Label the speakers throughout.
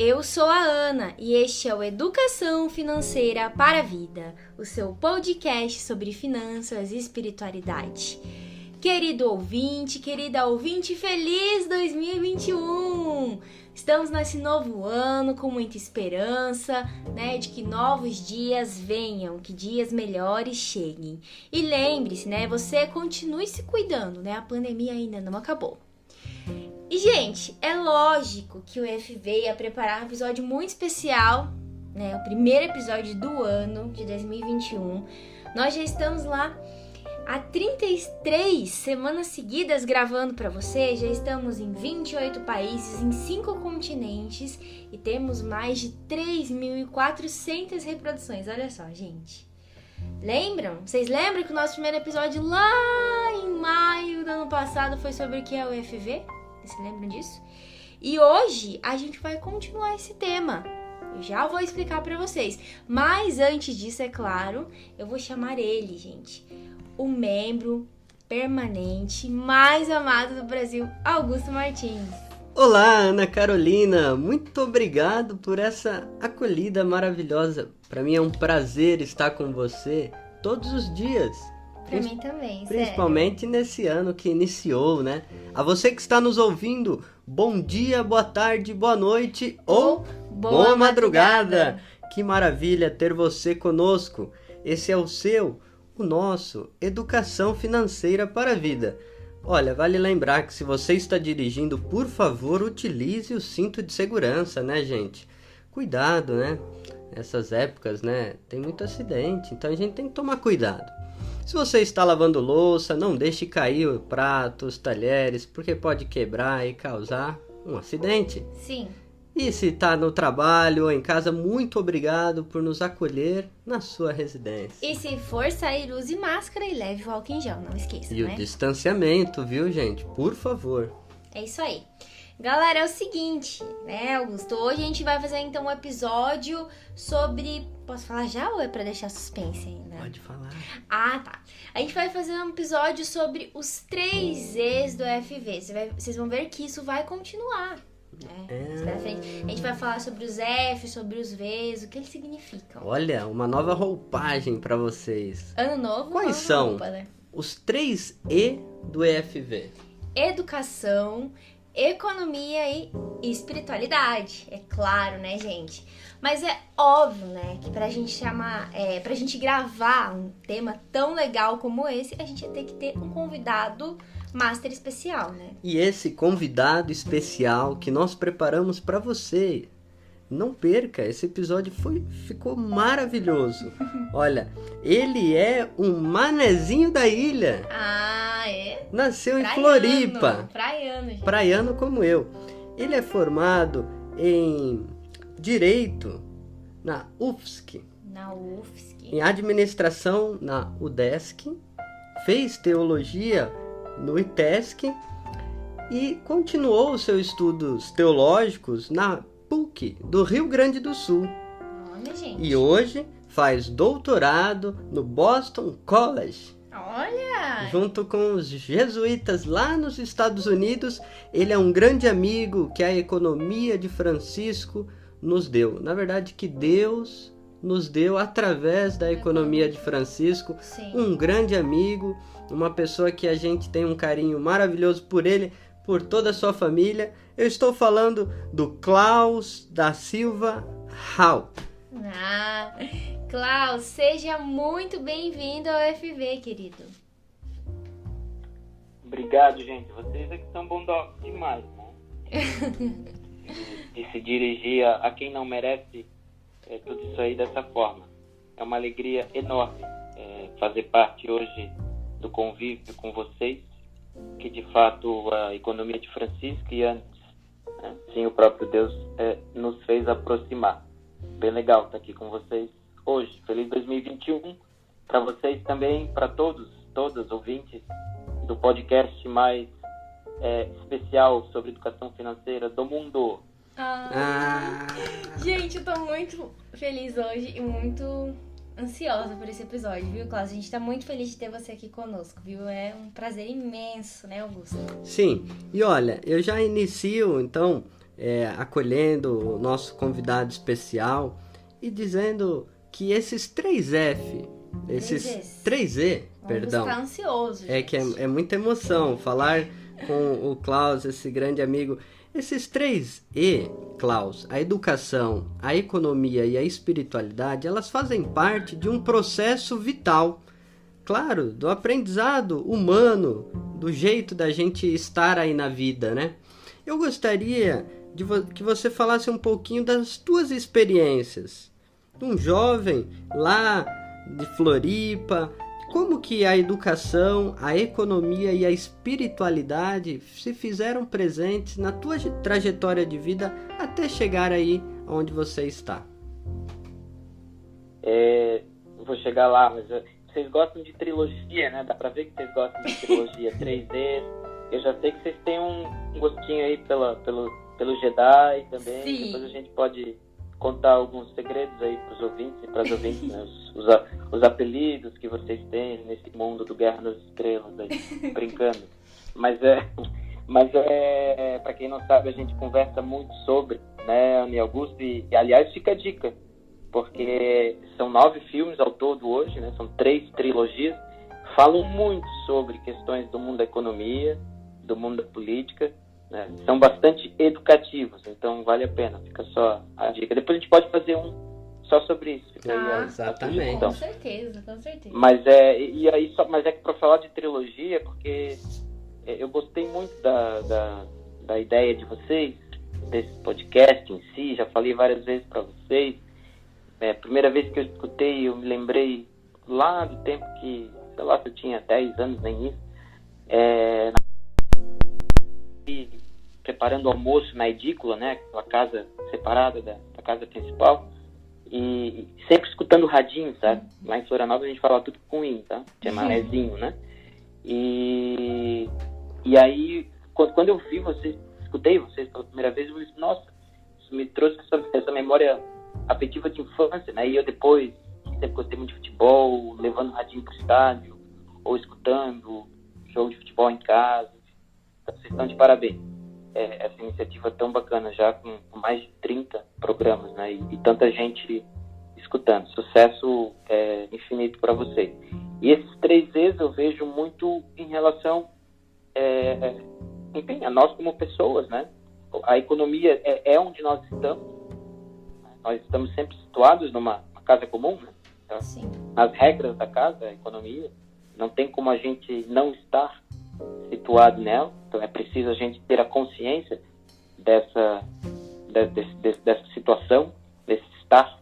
Speaker 1: Eu sou a Ana e este é o Educação Financeira para a Vida, o seu podcast sobre finanças e espiritualidade. Querido ouvinte, querida ouvinte, feliz 2021! Estamos nesse novo ano com muita esperança, de que novos dias venham, que dias melhores cheguem. E lembre-se, você continue se cuidando, a pandemia ainda não acabou. E, gente, é lógico que o FV ia preparar um episódio muito especial, o primeiro episódio do ano de 2021. Nós já estamos lá há 33 semanas seguidas gravando para você, já estamos em 28 países, em 5 continentes e temos mais de 3.400 reproduções. Olha só, gente. Lembram? Vocês lembram que o nosso primeiro episódio lá em maio do ano passado foi sobre o que é o FV? Vocês lembram disso? E hoje a gente vai continuar esse tema. Eu já vou explicar para vocês. Mas antes disso, é claro, eu vou chamar ele, gente. O membro permanente mais amado do Brasil, Augusto Martins.
Speaker 2: Olá, Ana Carolina. Muito obrigado por essa acolhida maravilhosa. Para mim é um prazer estar com você todos os dias.
Speaker 1: Pra mim também,
Speaker 2: Principalmente nesse ano que iniciou, A você que está nos ouvindo, bom dia, boa tarde, boa noite ou boa madrugada. Que maravilha ter você conosco. Esse é o nosso Educação Financeira para a Vida. Olha, vale lembrar que se você está dirigindo, por favor, utilize o cinto de segurança, gente? Cuidado, Essas épocas, tem muito acidente, então a gente tem que tomar cuidado. Se você está lavando louça, não deixe cair pratos, talheres, porque pode quebrar e causar um acidente.
Speaker 1: Sim.
Speaker 2: E se está no trabalho ou em casa, muito obrigado por nos acolher na sua residência.
Speaker 1: E se for sair, use máscara e leve o álcool em gel, não esqueça,
Speaker 2: E o distanciamento, viu, gente? Por favor.
Speaker 1: É isso aí. Galera, é o seguinte, Augusto? Hoje a gente vai fazer então um episódio sobre... Posso falar já ou é pra deixar suspense ainda?
Speaker 2: Pode falar.
Speaker 1: Ah, tá. A gente vai fazer um episódio sobre os 3 E's do FV. Vocês vão ver que isso vai continuar. A gente vai falar sobre os F's, sobre os V's, o que eles significam.
Speaker 2: Olha, uma nova roupagem pra vocês.
Speaker 1: Ano novo,
Speaker 2: Quais são
Speaker 1: roupa,
Speaker 2: os 3 E do EFV?
Speaker 1: Educação, economia e espiritualidade. É claro, gente? Mas é óbvio, que pra gente gravar um tema tão legal como esse, a gente ia ter que ter um convidado master especial,
Speaker 2: E esse convidado especial que nós preparamos para você, não perca, esse episódio ficou maravilhoso. Olha, ele é um manezinho da ilha.
Speaker 1: Ah, é?
Speaker 2: Nasceu em Floripa.
Speaker 1: Praiano, gente.
Speaker 2: Praiano como eu. Ele é formado em Direito na UFSC. Em Administração na UDESC. Fez Teologia no ITESC e continuou os seus estudos teológicos na PUC do Rio Grande do Sul.
Speaker 1: Olha, gente.
Speaker 2: E hoje faz doutorado no Boston College.
Speaker 1: Olha!
Speaker 2: Junto com os jesuítas lá nos Estados Unidos, ele é um grande amigo que a economia de Francisco nos deu. Na verdade, que Deus nos deu através da economia de Francisco.
Speaker 1: Sim.
Speaker 2: Um grande amigo, uma pessoa que a gente tem um carinho maravilhoso por ele, por toda a sua família. Eu estou falando do Klaus da Silva Hall.
Speaker 1: Klaus, seja muito bem-vindo ao FV, querido.
Speaker 3: Obrigado, gente. Vocês é que são bondosos demais, de se dirigir a quem não merece tudo isso aí dessa forma. É uma alegria enorme fazer parte hoje do convívio com vocês, que de fato a economia de Francisco e antes, sim, o próprio Deus nos fez aproximar. Bem legal estar aqui com vocês hoje. Feliz 2021 para vocês também, para todos ouvintes do podcast mais especial sobre educação financeira do mundo.
Speaker 1: Gente, eu tô muito feliz hoje e muito ansiosa por esse episódio, viu, Klaus? A gente tá muito feliz de ter você aqui conosco, viu? É um prazer imenso, Augusto?
Speaker 2: Sim, e olha, eu já inicio, então, acolhendo o nosso convidado especial e dizendo que esses 3F, esses 3E, perdão.
Speaker 1: Vamos ficar ansioso,
Speaker 2: É que é muita emoção falar com o Klaus, esse grande amigo. Esses 3E, Klaus, a educação, a economia e a espiritualidade, elas fazem parte de um processo vital, claro, do aprendizado humano, do jeito da gente estar aí na vida, né? Eu gostaria que você falasse um pouquinho das tuas experiências. Um jovem lá de Floripa, como que a educação, a economia e a espiritualidade se fizeram presentes na tua trajetória de vida até chegar aí onde você está?
Speaker 3: Vou chegar lá, mas vocês gostam de trilogia, né? Dá pra ver que vocês gostam de trilogia 3D. Eu já sei que vocês têm um gostinho aí pelo Jedi também.
Speaker 1: Sim.
Speaker 3: Depois a gente pode contar alguns segredos aí pros ouvintes e pras ouvintes, né? Os apelidos que vocês têm nesse mundo do Guerra nas Estrelas aí, brincando. Mas para quem não sabe, a gente conversa muito sobre, né, Ana e Augusto, e aliás fica a dica, porque são 9 filmes ao todo hoje, né? São 3 trilogias, falam muito sobre questões do mundo da economia, do mundo da política, né? São bastante educativos, então vale a pena, fica só a dica. Depois a gente pode fazer um só sobre isso. Fica aí
Speaker 2: exatamente.
Speaker 1: Com certeza.
Speaker 3: Mas é que para falar de trilogia, porque eu gostei muito da ideia de vocês, desse podcast em si, já falei várias vezes para vocês. A primeira vez que eu escutei, eu me lembrei lá do tempo que, sei lá, se eu tinha 10 anos, nem isso, preparando o almoço na edícula, né, aquela casa separada da casa principal, e sempre escutando o radinho, sabe? Lá em Florianópolis a gente fala tudo com in, tá? Que é manezinho, né? E aí, quando eu vi vocês, escutei vocês pela primeira vez, eu disse, nossa, isso me trouxe essa memória afetiva de infância, né? E eu depois, sempre gostei muito de futebol, levando o radinho pro estádio, ou escutando jogo de futebol em casa. Então, vocês estão de parabéns. Essa iniciativa tão bacana, já com mais de 30 programas, né? E tanta gente escutando. Sucesso infinito para vocês. E esses 3Es eu vejo muito em relação, enfim, a nós como pessoas, né? A economia é onde nós estamos. Nós estamos sempre situados numa casa comum, né? Então, as regras da casa, a economia, não tem como a gente não estar situado nela. Então é preciso a gente ter a consciência dessa situação, desse estar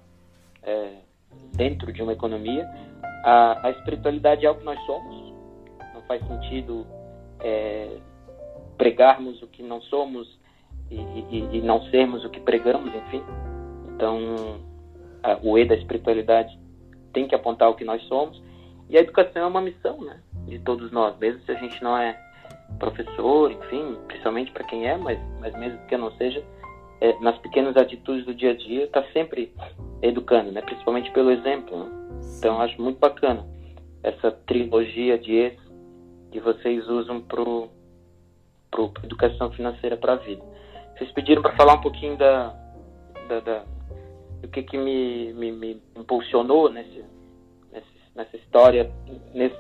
Speaker 3: dentro de uma economia. A espiritualidade é o que nós somos. Não faz sentido pregarmos o que não somos e não sermos o que pregamos, enfim. Então o E da espiritualidade tem que apontar o que nós somos. E a educação é uma missão, né, de todos nós, mesmo se a gente não é professor, enfim, principalmente para quem mas mesmo que eu não seja, nas pequenas atitudes do dia a dia, está sempre educando, né, principalmente pelo exemplo, né? Então eu acho muito bacana essa trilogia de Es que vocês usam pro educação financeira para a vida. Vocês pediram para falar um pouquinho do que me impulsionou nessa história,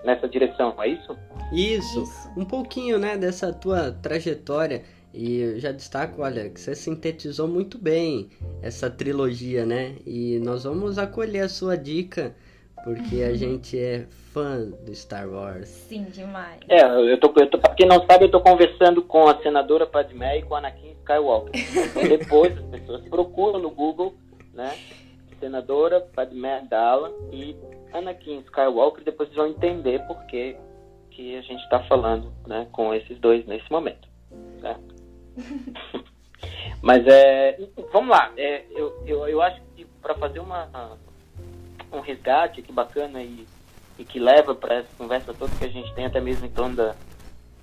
Speaker 3: nessa direção, é isso?
Speaker 2: Isso, um pouquinho, né, dessa tua trajetória. E eu já destaco, olha, que você sintetizou muito bem essa trilogia, né? E nós vamos acolher a sua dica, porque a gente é fã do Star Wars.
Speaker 1: Sim, demais.
Speaker 3: Pra quem não sabe, eu tô conversando com a senadora Padmé e com a Anakin Skywalker. Então, depois as pessoas procuram no Google, né? Senadora Padmé Amidala e Anakin Skywalker, depois vocês vão entender por que a gente está falando, né, com esses dois nesse momento. Certo? Mas vamos lá. Eu acho que para fazer um resgate que bacana e que leva para essa conversa toda que a gente tem, até mesmo em torno da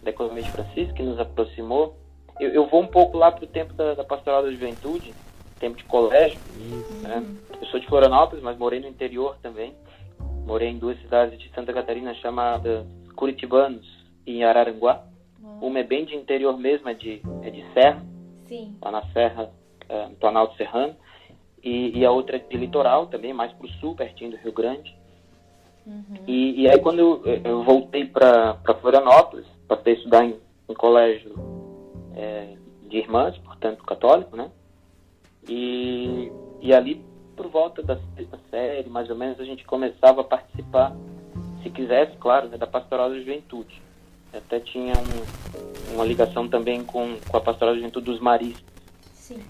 Speaker 3: economia de Francisco, que nos aproximou, eu vou um pouco lá para o tempo da pastoral da juventude, tempo de colégio. Né? Eu sou de Florianópolis, mas morei no interior também. Morei em 2 cidades de Santa Catarina chamadas Curitibanos e em Araranguá. Uma é bem de interior mesmo, é de serra,
Speaker 1: Sim.
Speaker 3: lá na Serra, no Planalto Serrano, e a outra é de litoral também, mais para o sul, pertinho do Rio Grande. E aí quando eu voltei para Florianópolis, passei a estudar em colégio de irmãs, portanto católico, né? E ali, por volta da sexta série, mais ou menos, a gente começava a participar, se quisesse, claro, né, da Pastoral da Juventude. Até tinha uma ligação também com a Pastoral da Juventude dos Maristas.
Speaker 1: Sim.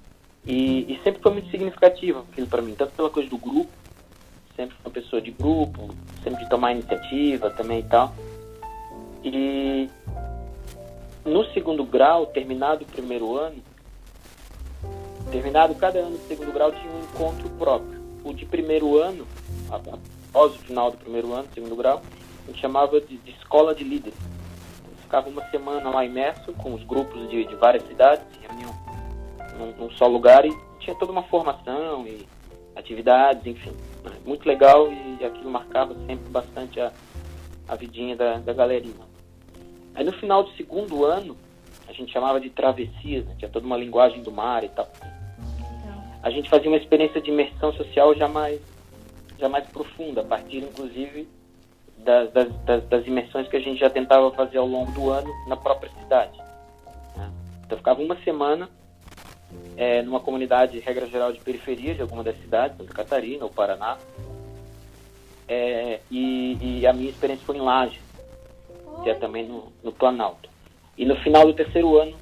Speaker 3: E sempre foi muito significativo aquilo para mim, tanto pela coisa do grupo, sempre fui uma pessoa de grupo, sempre de tomar iniciativa também e tal. E no segundo grau, terminado o primeiro ano, cada ano do segundo grau tinha um encontro próprio. O de primeiro ano, após o final do primeiro ano, segundo grau, a gente chamava de escola de líderes. Ficava uma semana lá imerso com os grupos de várias cidades, se reuniam num só lugar e tinha toda uma formação e atividades, enfim. Muito legal, e aquilo marcava sempre bastante a vidinha da galerinha. Aí no final do segundo ano, a gente chamava de travessias, né? Tinha toda uma linguagem do mar e tal. A gente fazia uma experiência de imersão social já mais profunda, a partir inclusive das imersões que a gente já tentava fazer ao longo do ano na própria cidade, né? Então ficava uma semana numa comunidade, regra geral, de periferia de alguma das cidades, Santa Catarina ou Paraná, e a minha experiência foi em Lages, que é também no Planalto. E no final do terceiro ano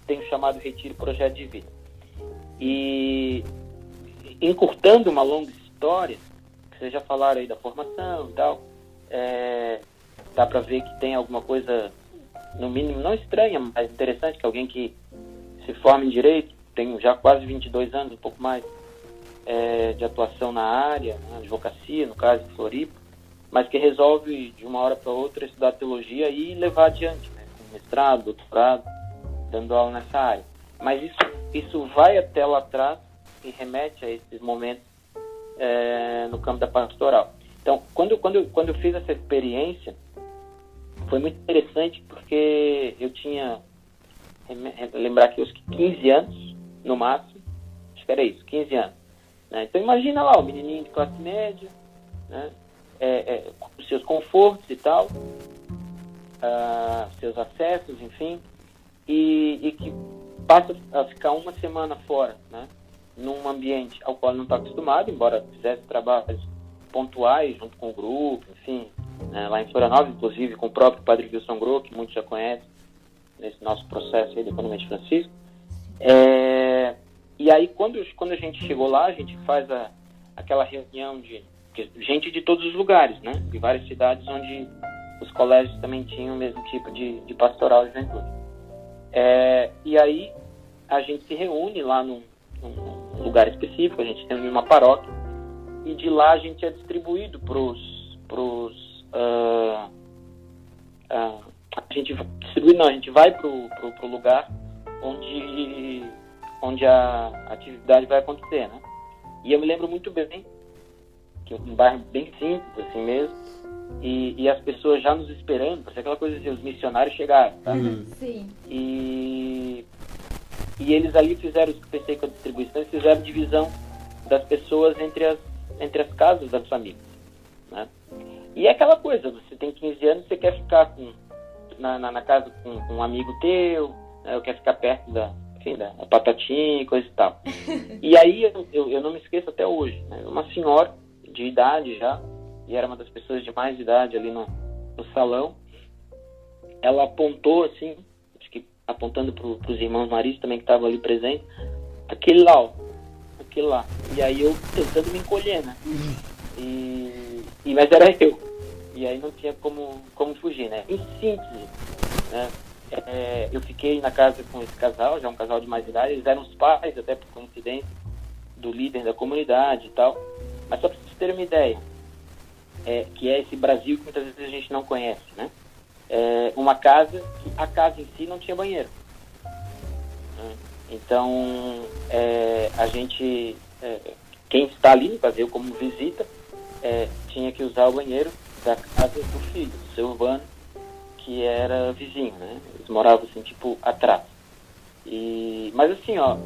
Speaker 3: tem o chamado Retiro Projeto de Vida. E encurtando uma longa história, que vocês já falaram aí da formação e tal, dá para ver que tem alguma coisa, no mínimo, não estranha, mas interessante, que alguém que se forma em Direito, tem já quase 22 anos, um pouco mais, de atuação na área, na advocacia, no caso de Floripa, mas que resolve, de uma hora para outra, estudar teologia e levar adiante, né, com mestrado, doutorado, dando aula nessa área. Mas isso vai até lá atrás e remete a esses momentos no campo da pastoral. Então, quando eu fiz essa experiência, foi muito interessante, porque eu tinha, lembrar que os 15 anos, no máximo, acho que era isso, 15 anos. Né? Então, imagina lá, o menininho de classe média, né? Com os seus confortos e tal, seus acessos, enfim, e que passa a ficar uma semana fora, né? Num ambiente ao qual não está acostumado, embora fizesse trabalhos pontuais junto com o grupo, enfim, né? Lá em Florianópolis, inclusive, com o próprio Padre Wilson Groh, que muitos já conhecem, nesse nosso processo aí de Economia de Francisco. E aí, quando a gente chegou lá, a gente faz aquela reunião de gente de todos os lugares, né? De várias cidades onde os colégios também tinham o mesmo tipo de pastoral de juventude. E aí, a gente se reúne lá num lugar específico, a gente se reúne numa paróquia, e de lá a gente é distribuído a gente vai pro lugar onde a atividade vai acontecer, né? E eu me lembro muito bem que um bairro bem simples, assim mesmo, e as pessoas já nos esperando, parece aquela coisa de os missionários chegaram, tá?
Speaker 1: Sim.
Speaker 3: E eles ali fizeram, pensei com a distribuição, eles fizeram divisão das pessoas entre as casas das famílias, né? E é aquela coisa, você tem 15 anos, você quer ficar na casa com um amigo teu, né? Ou quer ficar perto da Patatinha e coisa e tal. E aí eu não me esqueço até hoje, né? Uma senhora de idade já, e era uma das pessoas de mais idade ali no salão, ela apontou assim, acho que apontando para os irmãos maristas também que estavam ali presentes, aquele lá. E aí eu tentando me encolher, né? Mas era eu. E aí não tinha como fugir, né? Em síntese, né? Eu fiquei na casa com esse casal, já um casal de mais idade, eles eram os pais, até por coincidência, do líder da comunidade e tal. Mas só para vocês terem uma ideia, que é esse Brasil que muitas vezes a gente não conhece, né? Uma casa que a casa em si não tinha banheiro. Então, a gente, quem está ali, eu como visita, tinha que usar o banheiro da casa do filho, do seu Urbano, que era vizinho, né? Eles moravam assim, tipo, atrás. Mas assim, ó,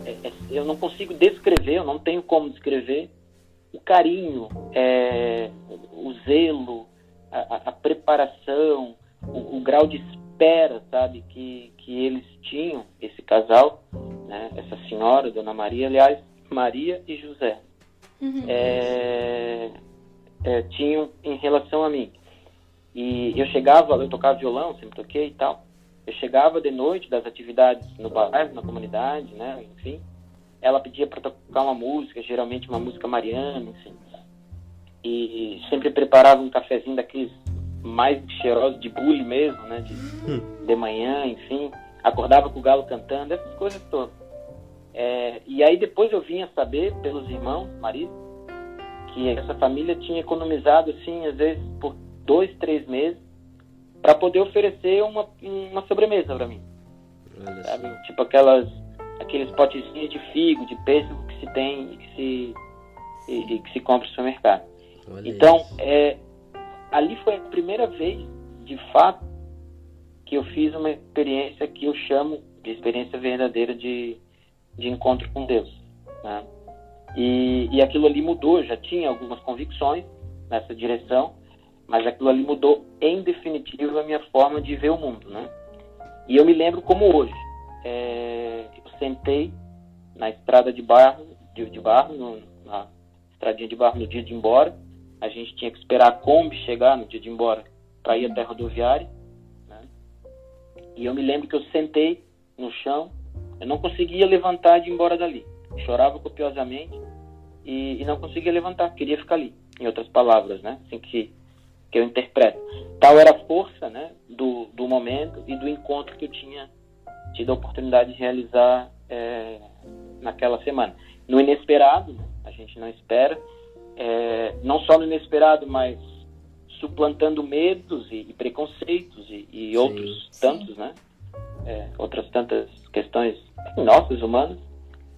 Speaker 3: eu não consigo descrever, eu não tenho como descrever o carinho, o zelo, a preparação, o grau de espera, sabe, que eles tinham, esse casal, né, essa senhora, Dona Maria, aliás, Maria e José, tinham em relação a mim. E eu tocava violão, sempre toquei e tal. Eu chegava de noite das atividades no bairro, na comunidade, né, enfim. Ela pedia para tocar uma música, geralmente uma música mariana, enfim. E sempre preparava um cafezinho daqueles mais cheirosos de bule mesmo, né, de manhã, enfim. Acordava com o galo cantando, essas coisas todas. E aí depois eu vinha saber pelos irmãos, marido, que essa família tinha economizado, assim, às vezes por 2, 3 meses, para poder oferecer uma sobremesa para mim. Sabe? Tipo aqueles potezinhos de figo, de pêssego que se tem e que se compra no supermercado.
Speaker 2: Olha
Speaker 3: então,
Speaker 2: isso.
Speaker 3: Ali foi a primeira vez, de fato, que eu fiz uma experiência que eu chamo de experiência verdadeira de encontro com Deus, né? E aquilo ali mudou, já tinha algumas convicções nessa direção, mas aquilo ali mudou, em definitivo, a minha forma de ver o mundo, né? E eu me lembro como hoje. Eu sentei na estrada de barro, na estradinha de barro no dia de ir embora. A gente tinha que esperar a Kombi chegar no dia de ir embora para ir até a rodoviária, né? E eu me lembro que eu sentei no chão, eu não conseguia levantar de ir embora dali. Chorava copiosamente e não conseguia levantar, queria ficar ali, em outras palavras, né? Assim que eu interpreto. Tal era a força, né, do momento e do encontro que eu tinha tido a oportunidade de realizar naquela semana. No inesperado, né, a gente não espera, não só no inesperado, mas suplantando medos e preconceitos e outros tantos, né, outras tantas questões nossas, humanas,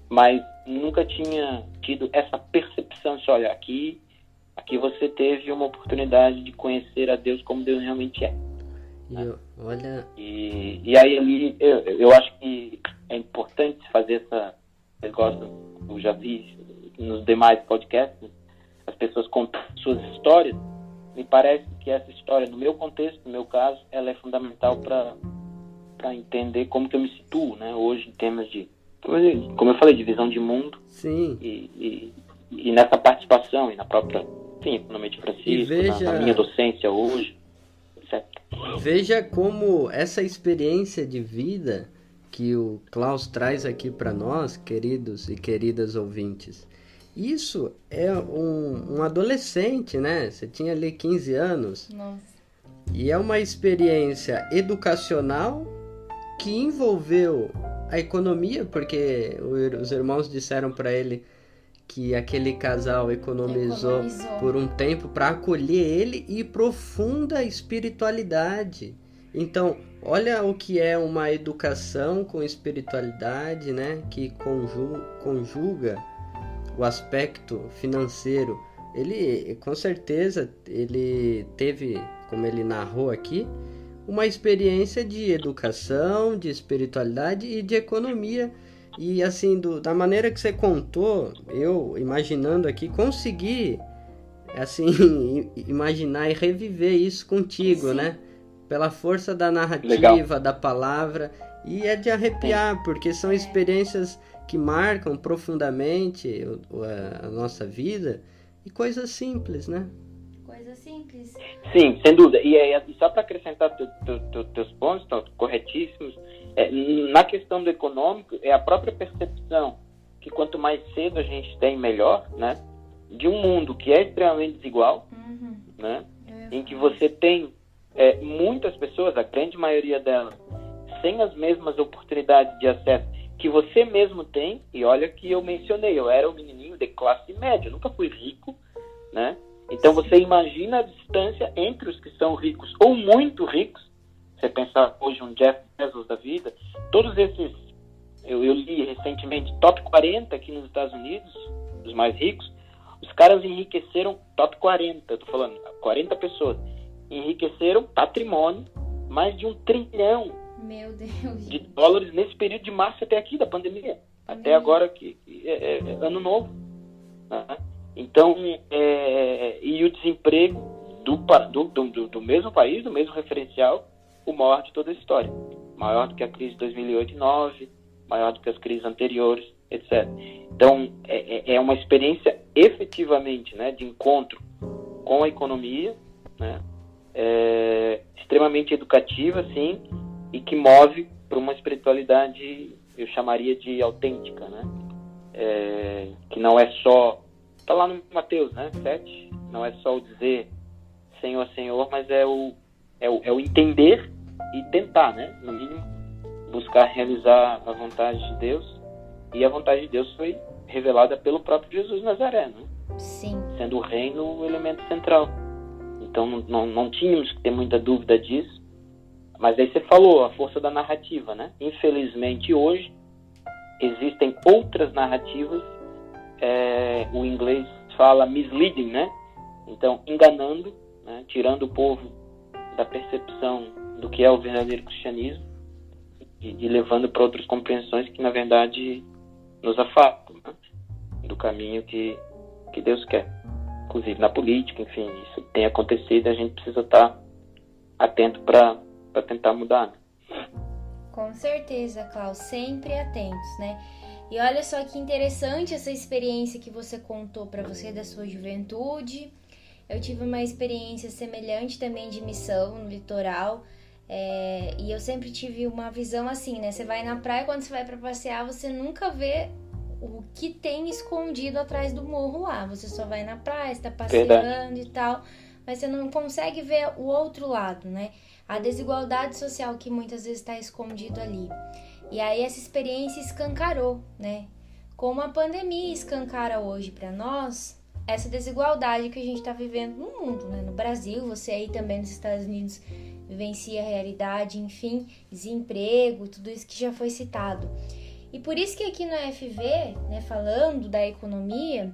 Speaker 3: mas nunca tinha tido essa percepção de, olha, aqui você teve uma oportunidade de conhecer a Deus como Deus realmente é. E aí ali eu acho que é importante fazer essa negócio, eu já vi nos demais podcasts, as pessoas contam suas histórias. Me parece que essa história, no meu contexto, no meu caso, ela é fundamental para entender como que eu me situo, né, hoje em termos de, como eu falei, de visão de mundo.
Speaker 2: Sim.
Speaker 3: E nessa participação e na própria, sim, Economia de Francisco, na minha docência hoje, etc.
Speaker 2: Veja como essa experiência de vida que o Klaus traz aqui para nós, queridos e queridas ouvintes, isso é um adolescente, né? Você tinha ali 15 anos.
Speaker 1: Nossa.
Speaker 2: E é uma experiência educacional que envolveu a economia, porque os irmãos disseram para ele que aquele casal economizou por um tempo para acolher ele, e profunda espiritualidade. Então, olha o que é uma educação com espiritualidade, né? Que conjuga o aspecto financeiro. Ele, com certeza, ele teve, como ele narrou aqui, uma experiência de educação, de espiritualidade e de economia. E assim, da maneira que você contou, eu imaginando aqui, consegui assim, imaginar e reviver isso contigo, né? Pela força da narrativa, legal, da palavra. E é de arrepiar, porque são experiências que marcam profundamente a nossa vida, e coisas simples, né?
Speaker 1: Coisas simples.
Speaker 3: Sim, sem dúvida. E só para acrescentar teus pontos, estão corretíssimos, na questão do econômico, é a própria percepção que quanto mais cedo a gente tem, melhor, né? De um mundo que é extremamente desigual, né? Em que você tem muitas pessoas, a grande maioria delas, sem as mesmas oportunidades de acesso que você mesmo tem. E olha que eu mencionei, eu era um menininho de classe média, eu nunca fui rico, né? Então você imagina a distância entre os que são ricos ou muito ricos. Você pensar hoje um Jeff Bezos da vida, todos esses, eu li recentemente, top 40 aqui nos Estados Unidos, os mais ricos, os caras enriqueceram, top 40, eu tô falando, 40 pessoas, enriqueceram patrimônio, mais de 1 trilhão
Speaker 1: Meu Deus.
Speaker 3: De dólares nesse período de março até aqui, da pandemia. Até agora, que é ano novo. Né? Então, e o desemprego do mesmo país, do mesmo referencial, o maior de toda a história. Maior do que a crise de 2008 e 2009, maior do que as crises anteriores, etc. Então, é uma experiência efetivamente, né, de encontro com a economia, né, extremamente educativa, sim, e que move para uma espiritualidade, eu chamaria de autêntica, né? Que não é só, está lá no Mateus, né, 7, não é só o dizer Senhor, Senhor, mas é o entender e tentar, né, no mínimo, buscar realizar a vontade de Deus. E a vontade de Deus foi revelada pelo próprio Jesus Nazaré, né?
Speaker 1: Sim.
Speaker 3: Sendo o reino o elemento central. Então não tínhamos que ter muita dúvida disso. Mas aí você falou, a força da narrativa, né? Infelizmente hoje existem outras narrativas, o inglês fala misleading, né? Então enganando, né? Tirando o povo da percepção do que é o verdadeiro cristianismo e levando para outras compreensões que na verdade nos afastam, né? Do caminho que Deus quer. Inclusive na política, enfim, isso tem acontecido e a gente precisa estar atento para tentar mudar. Né?
Speaker 1: Com certeza, Klaus, sempre atentos, né? E olha só que interessante essa experiência que você contou para você da sua juventude. Eu tive uma experiência semelhante também de missão no litoral, e eu sempre tive uma visão assim, né? Você vai na praia, quando você vai para passear, você nunca vê o que tem escondido atrás do morro lá. Você só vai na praia, está passeando. Verdade. E tal, mas você não consegue ver o outro lado, né? A desigualdade social que muitas vezes está escondido ali. E aí essa experiência escancarou, né? Como a pandemia escancara hoje para nós essa desigualdade que a gente está vivendo no mundo, né? No Brasil, você aí também nos Estados Unidos vivencia a realidade, enfim, desemprego, tudo isso que já foi citado. E por isso que aqui no FV, né, falando da economia,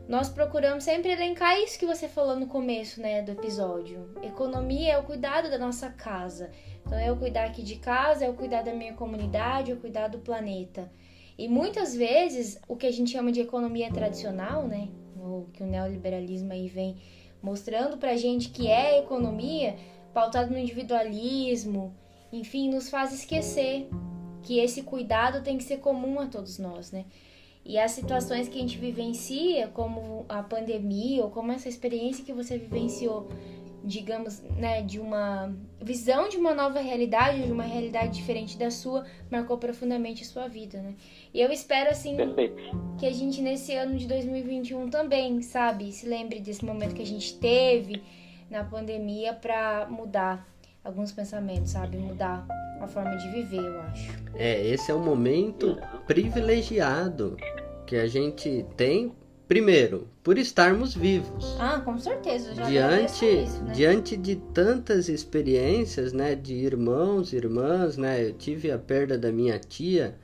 Speaker 1: nós procuramos sempre elencar isso que você falou no começo, né, do episódio. Economia é o cuidado da nossa casa. Então, é eu cuidar aqui de casa, é eu cuidar da minha comunidade, é eu cuidar do planeta. E muitas vezes, o que a gente chama de economia tradicional, né, o que o neoliberalismo aí vem mostrando pra gente que é economia, pautado no individualismo, enfim, nos faz esquecer que esse cuidado tem que ser comum a todos nós, né? E as situações que a gente vivencia, como a pandemia, ou como essa experiência que você vivenciou, digamos, né, de uma visão de uma nova realidade, de uma realidade diferente da sua, marcou profundamente a sua vida, né? E eu espero, assim, que a gente nesse ano de 2021 também, sabe, se lembre desse momento que a gente teve na pandemia para mudar alguns pensamentos, sabe? Mudar a forma de viver, eu acho.
Speaker 2: Esse é um momento privilegiado que a gente tem, primeiro, por estarmos vivos.
Speaker 1: Ah, com certeza. Já
Speaker 2: diante de tantas experiências, né, de irmãos, irmãs, né? Eu tive a perda da minha tia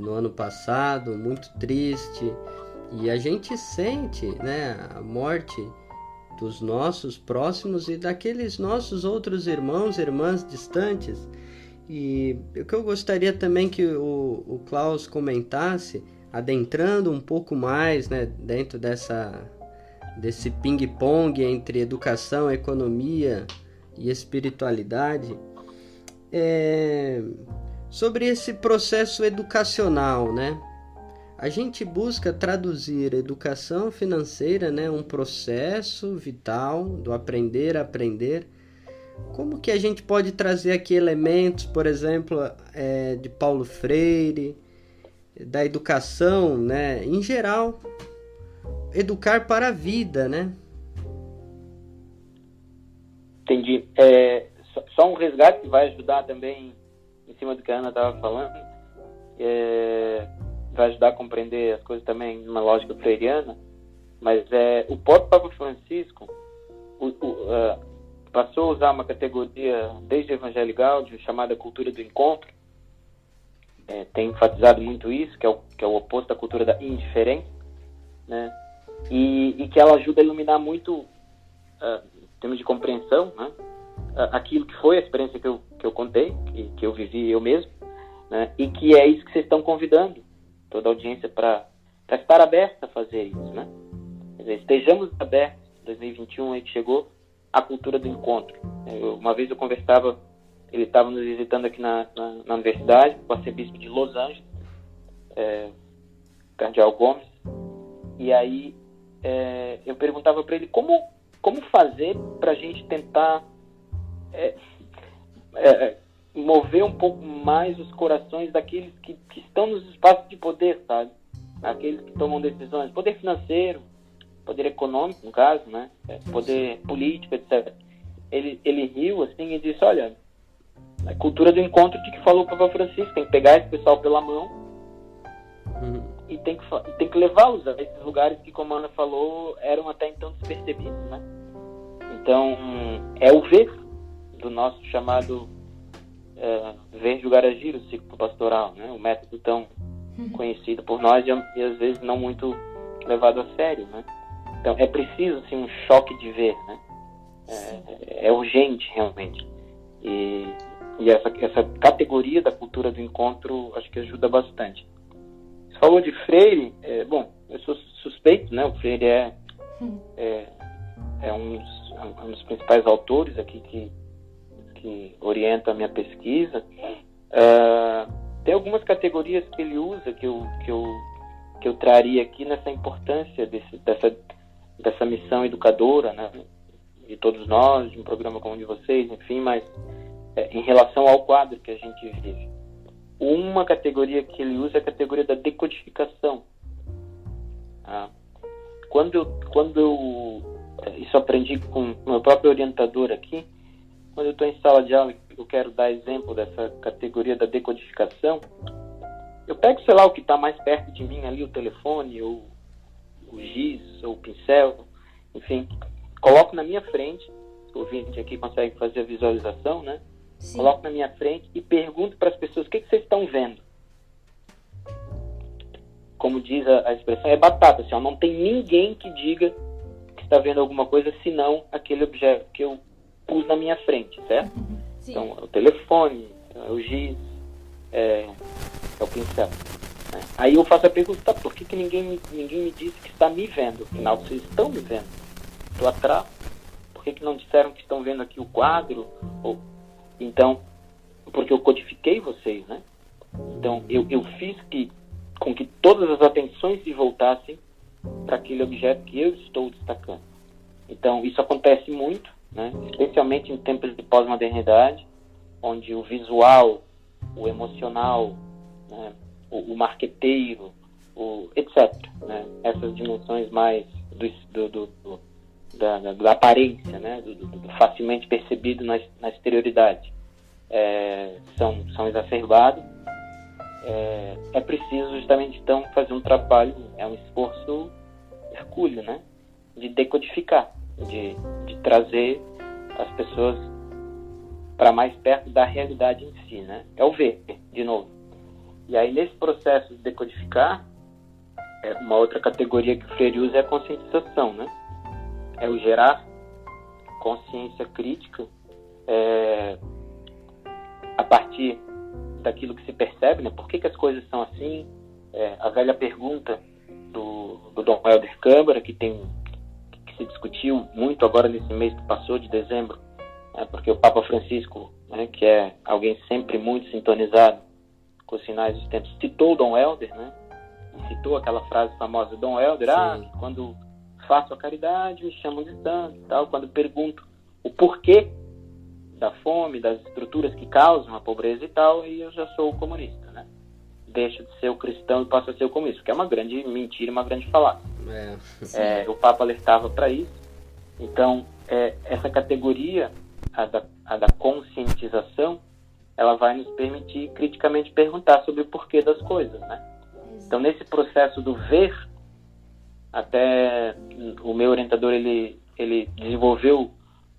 Speaker 2: no ano passado, muito triste. E a gente sente, né, a morte dos nossos próximos e daqueles nossos outros irmãos e irmãs distantes. E o que eu gostaria também que o Klaus comentasse, adentrando um pouco mais, né, dentro desse ping-pong entre educação, economia e espiritualidade, sobre esse processo educacional, né? A gente busca traduzir educação financeira, né, um processo vital do aprender a aprender. Como que a gente pode trazer aqui elementos, por exemplo, de Paulo Freire, da educação, né, em geral, educar para a vida, né?
Speaker 3: Entendi. Só um resgate que vai ajudar também, em cima do que a Ana estava falando, vai ajudar a compreender as coisas também numa lógica freiriana, mas o próprio Papa Francisco passou a usar uma categoria desde o Evangelho Gaudium chamada cultura do encontro. Tem enfatizado muito isso, que é o oposto da cultura da indiferença, né? E que ela ajuda a iluminar muito, em termos de compreensão, né, aquilo que foi a experiência que eu contei, que eu vivi eu mesmo, né? E que é isso que vocês estão convidando toda a audiência para estar aberta a fazer isso, né? Quer dizer, estejamos abertos, 2021 aí que chegou, à cultura do encontro. Uma vez eu conversava, ele estava nos visitando aqui na universidade, o arcebispo de Los Angeles, Cardeal Gomes, e aí eu perguntava para ele como fazer para a gente tentar mover um pouco mais os corações daqueles que estão nos espaços de poder, sabe? Aqueles que tomam decisões, poder financeiro, poder econômico, no caso, né? Poder político, etc. Ele riu assim e disse, olha, a cultura do encontro de que falou o Papa Francisco, tem que pegar esse pessoal pela mão e tem que levá-los a esses lugares que, como a Ana falou, eram até então despercebidos, né? Então, é o ver do nosso chamado ver, julgar, agir, o ciclo pastoral, né? O método tão conhecido por nós e às vezes não muito levado a sério, né? Então, é preciso, assim, um choque de ver, né? É urgente, realmente. E essa categoria da cultura do encontro, acho que ajuda bastante. Você falou de Freire, bom, eu sou suspeito, né? O Freire é um dos principais autores aqui que orienta a minha pesquisa. Tem algumas categorias que ele usa que eu traria aqui nessa importância dessa missão educadora, né, de todos nós, de um programa como o de vocês, enfim, mas em relação ao quadro que a gente vive. Uma categoria que ele usa é a categoria da decodificação. Quando eu isso aprendi com o meu próprio orientador aqui, quando eu estou em sala de aula, eu quero dar exemplo dessa categoria da decodificação, eu pego, sei lá, o que está mais perto de mim ali, o telefone, ou o giz, ou o pincel, enfim, coloco na minha frente, o ouvinte aqui consegue fazer a visualização, né? Sim. Coloco na minha frente e pergunto para as pessoas, o que vocês estão vendo? Como diz a expressão, é batata, assim, ó, não tem ninguém que diga que está vendo alguma coisa, senão aquele objeto que eu pus na minha frente, certo? Sim. Então, o telefone, o giz, é o pincel. Né? Aí eu faço a pergunta, tá, por que ninguém me disse que está me vendo? Afinal, vocês estão me vendo. Estou atrás. Por que não disseram que estão vendo aqui o quadro? Então, porque eu codifiquei vocês, né? Então, eu fiz com que todas as atenções se voltassem para aquele objeto que eu estou destacando. Então, isso acontece muito, né? Especialmente em tempos de pós-modernidade, onde o visual, o emocional, né? o marqueteiro, etc. Né? Essas dimensões mais da aparência, né? do facilmente percebido na exterioridade, são exacerbados. É preciso justamente então fazer um trabalho, um esforço hercúleo, né? De decodificar, de trazer as pessoas para mais perto da realidade em si, né? É o ver, de novo. E aí nesse processo de decodificar, uma outra categoria que o Freire usa é a conscientização, né? É o gerar consciência crítica a partir daquilo que se percebe, né? Por que as coisas são assim? A velha pergunta do Dom Helder Câmara, que se discutiu muito agora nesse mês que passou, de dezembro, porque o Papa Francisco, né, que é alguém sempre muito sintonizado com os sinais dos tempos, citou o Dom Helder, né? E citou aquela frase famosa do Dom Helder, que quando faço a caridade me chamam de santo, tal. Quando pergunto o porquê da fome, das estruturas que causam a pobreza e tal, e eu já sou comunista, né? Deixo de ser o cristão e passo a ser o comunista, que é uma grande mentira, uma grande falácia. O Papa alertava para isso. Então, essa categoria, a da conscientização, ela vai nos permitir criticamente perguntar sobre o porquê das coisas, né? Então, nesse processo do ver, até o meu orientador, ele desenvolveu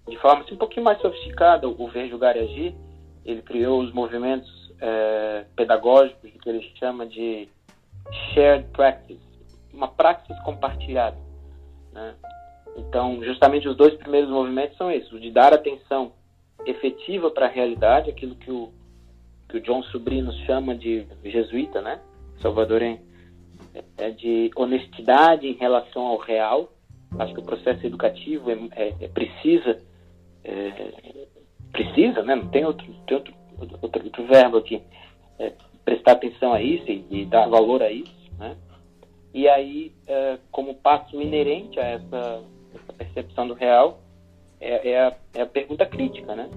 Speaker 3: de forma assim, um pouquinho mais sofisticada o ver, julgar e agir. Ele criou os movimentos pedagógicos que ele chama de shared practice, uma praxis compartilhada, né? Então, justamente os dois primeiros movimentos são esses, o de dar atenção efetiva para a realidade, aquilo que o John Sobrino chama de jesuíta, né? Salvadorenho, de honestidade em relação ao real. Acho que o processo educativo precisa, né? Não tem outro verbo aqui, prestar atenção a isso e dar valor a isso, né? E aí, como passo inerente a essa percepção do real, é a pergunta crítica, né?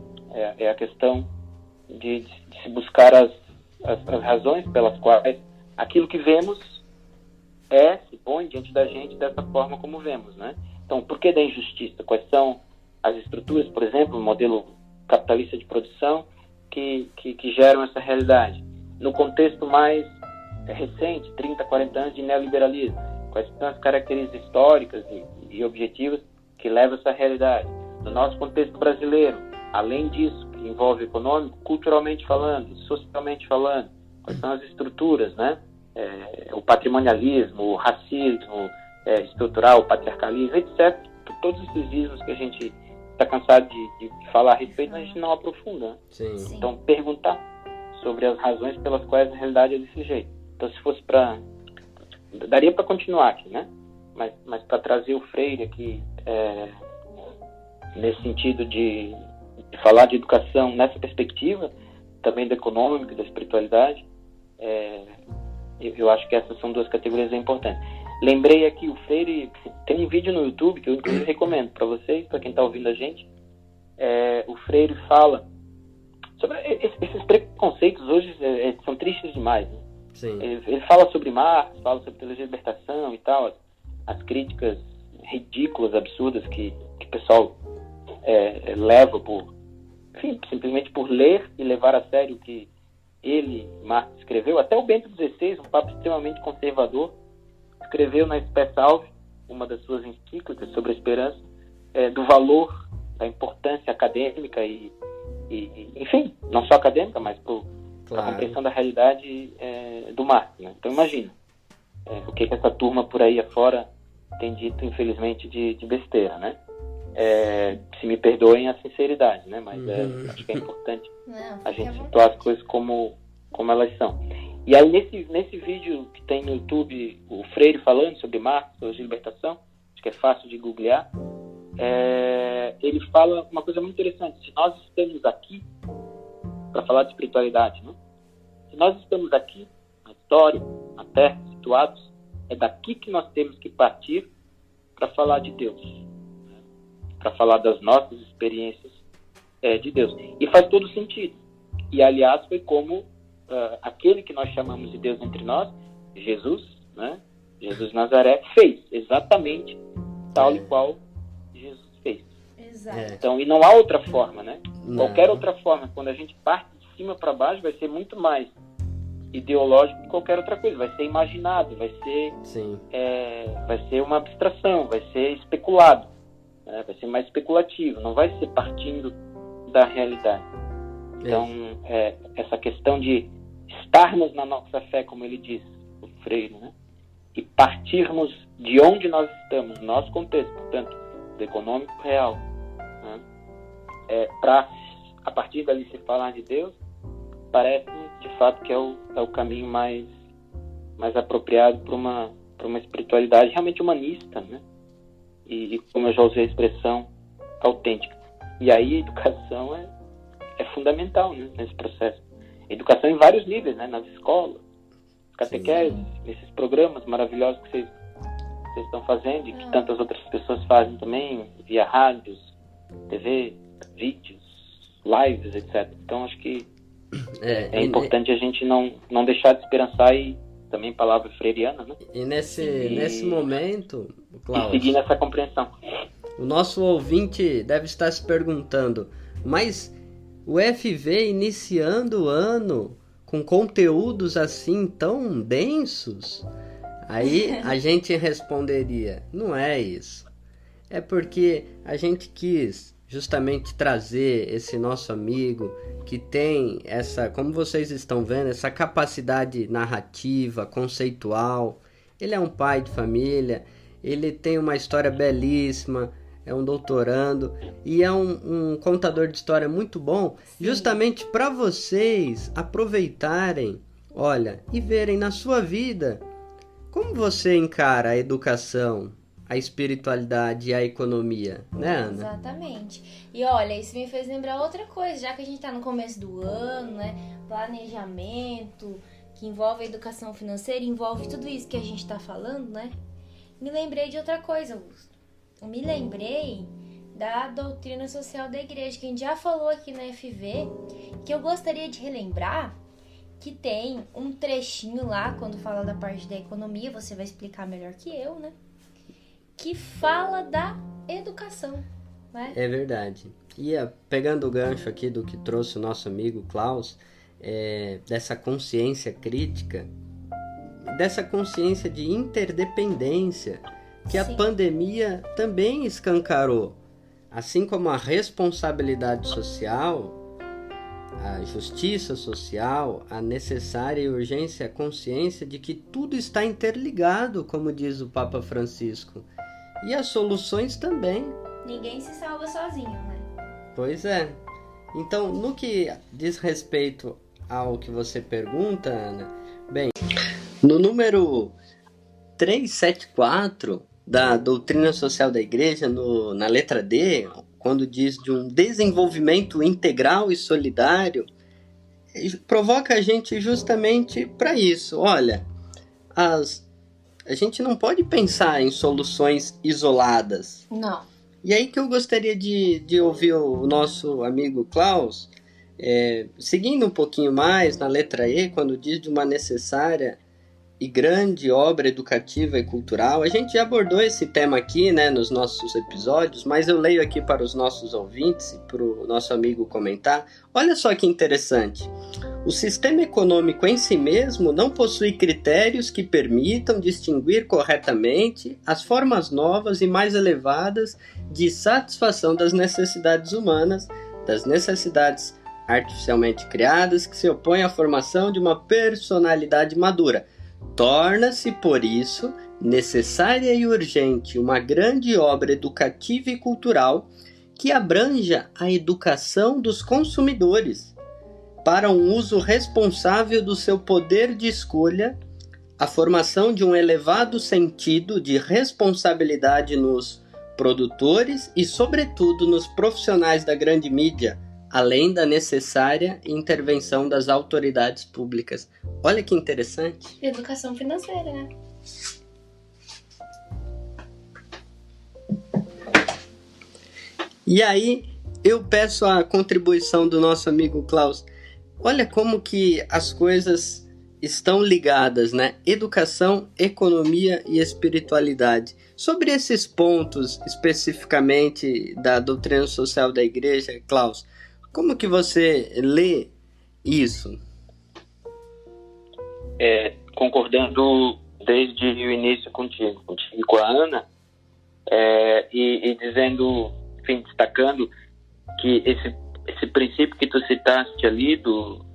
Speaker 3: É a questão de se buscar as razões pelas quais aquilo que vemos se põe diante da gente dessa forma como vemos, né? Então, por que da injustiça? Quais são as estruturas, por exemplo, o modelo capitalista de produção que geram essa realidade? No contexto mais recente, 30, 40 anos de neoliberalismo, quais são as características históricas e objetivas que levam essa realidade? No nosso contexto brasileiro, além disso, que envolve econômico, culturalmente falando, socialmente falando, quais são as estruturas, né? O patrimonialismo, o racismo estrutural, o patriarcalismo, etc. Todos esses ismos que a gente está cansado de falar a respeito, a gente não aprofunda, né?
Speaker 2: Sim.
Speaker 3: Então, perguntar sobre as razões pelas quais a realidade é desse jeito. Então, se fosse para... Daria para continuar aqui, né? Mas para trazer o Freire aqui, nesse sentido de falar de educação nessa perspectiva, também do econômico e da espiritualidade, eu acho que essas são duas categorias importantes. Lembrei aqui, o Freire tem um vídeo no YouTube que eu inclusive recomendo para vocês, para quem está ouvindo a gente. O Freire fala sobre esses preconceitos hoje são tristes demais, né?
Speaker 2: Sim.
Speaker 3: Ele fala sobre Marx, fala sobre teologia de libertação e tal, as críticas ridículas, absurdas que o pessoal leva simplesmente por ler e levar a sério o que ele, Marx, escreveu. Até o Bento XVI, um papa extremamente conservador, escreveu na Spes Salvi, uma das suas encíclicas sobre a esperança, do valor, da importância acadêmica e enfim, não só acadêmica, mas para a compreensão da realidade do Marx, né? Então imagina o que essa turma por aí afora tem dito, infelizmente, de besteira, né? Se me perdoem a sinceridade, né? Mas acho que é importante a gente situar as coisas como elas são. E aí, nesse vídeo que tem no YouTube, o Freire falando sobre Marx, sobre libertação, acho que é fácil de googlear, ele fala uma coisa muito interessante. Se nós estamos aqui para falar de espiritualidade, né? Se nós estamos aqui, na história, na Terra, situados, é daqui que nós temos que partir para falar de Deus, né? Para falar das nossas experiências de Deus. E faz todo sentido. E, aliás, foi como aquele que nós chamamos de Deus entre nós, Jesus, né? Jesus de Nazaré, fez exatamente tal e qual Jesus fez.
Speaker 1: Exato.
Speaker 3: Então, e não há outra forma, né?
Speaker 2: Não.
Speaker 3: Qualquer outra forma, quando a gente parte de cima para baixo, vai ser muito mais ideológico que qualquer outra coisa. Vai ser imaginado, vai ser uma abstração, vai ser especulado, né? Vai ser mais especulativo, não vai ser partindo da realidade. Então, essa questão de estarmos na nossa fé, como ele diz, o Freire, né? E partirmos de onde nós estamos, no nosso contexto, portanto, do econômico real, né? Para, a partir dali, se falar de Deus, parece-me, de fato, que é o caminho mais apropriado para uma espiritualidade realmente humanista, né? E, como eu já usei a expressão, autêntica. E aí, a educação é fundamental, né, nesse processo. Educação em vários níveis, né? Nas escolas, catequeses, nesses programas maravilhosos que vocês estão fazendo e que tantas outras pessoas fazem também, via rádios, TV, vídeos, lives, etc. Então, acho que é importante a gente não deixar de esperançar e também palavra freiriana, né?
Speaker 2: E nesse momento, Cláudio,
Speaker 3: e seguir nessa compreensão.
Speaker 2: O nosso ouvinte deve estar se perguntando, mas o FV iniciando o ano com conteúdos assim tão densos? Aí a gente responderia, não é isso. É porque a gente quis justamente trazer esse nosso amigo que tem essa, como vocês estão vendo, essa capacidade narrativa, conceitual. Ele é um pai de família, ele tem uma história belíssima, é um doutorando e é um contador de história muito bom, justamente para vocês aproveitarem, olha, e verem na sua vida como você encara a educação, a espiritualidade e a economia, né, Ana?
Speaker 1: Exatamente. E olha, isso me fez lembrar outra coisa, já que a gente tá no começo do ano, né? Planejamento, que envolve a educação financeira, envolve tudo isso que a gente tá falando, né? Me lembrei de outra coisa, Augusto. Eu me lembrei da doutrina social da igreja, que a gente já falou aqui na FV, que eu gostaria de relembrar, que tem um trechinho lá, quando fala da parte da economia, você vai explicar melhor que eu, né? Que fala da educação, né?
Speaker 2: É verdade. E pegando o gancho aqui do que trouxe o nosso amigo Klaus, dessa consciência crítica, dessa consciência de interdependência que a pandemia também escancarou. Assim como a responsabilidade social, a justiça social, a necessária e urgência, a consciência de que tudo está interligado, como diz o Papa Francisco. E as soluções também.
Speaker 1: Ninguém se salva sozinho, né?
Speaker 2: Pois é. Então, no que diz respeito ao que você pergunta, Ana, bem, no número 374 da doutrina social da igreja, na letra D, quando diz de um desenvolvimento integral e solidário, provoca a gente justamente para isso. Olha, a gente não pode pensar em soluções isoladas.
Speaker 1: Não.
Speaker 2: E aí que eu gostaria de ouvir o nosso amigo Klaus, seguindo um pouquinho mais na letra E, quando diz de uma necessária e grande obra educativa e cultural. A gente já abordou esse tema aqui, né, nos nossos episódios, mas eu leio aqui para os nossos ouvintes e para o nosso amigo comentar. Olha só que interessante. O sistema econômico em si mesmo não possui critérios que permitam distinguir corretamente as formas novas e mais elevadas de satisfação das necessidades humanas, das necessidades artificialmente criadas que se opõem à formação de uma personalidade madura. Torna-se, por isso, necessária e urgente uma grande obra educativa e cultural que abranja a educação dos consumidores para um uso responsável do seu poder de escolha, a formação de um elevado sentido de responsabilidade nos produtores e, sobretudo, nos profissionais da grande mídia, além da necessária intervenção das autoridades públicas. Olha que interessante.
Speaker 1: Educação financeira, né?
Speaker 2: E aí, eu peço a contribuição do nosso amigo Klaus. Olha como que as coisas estão ligadas, né? Educação, economia e espiritualidade. Sobre esses pontos, especificamente da doutrina social da igreja, Klaus, como que você lê isso?
Speaker 3: Concordando desde o início contigo e com a Ana, e dizendo, enfim, destacando que esse princípio que tu citaste ali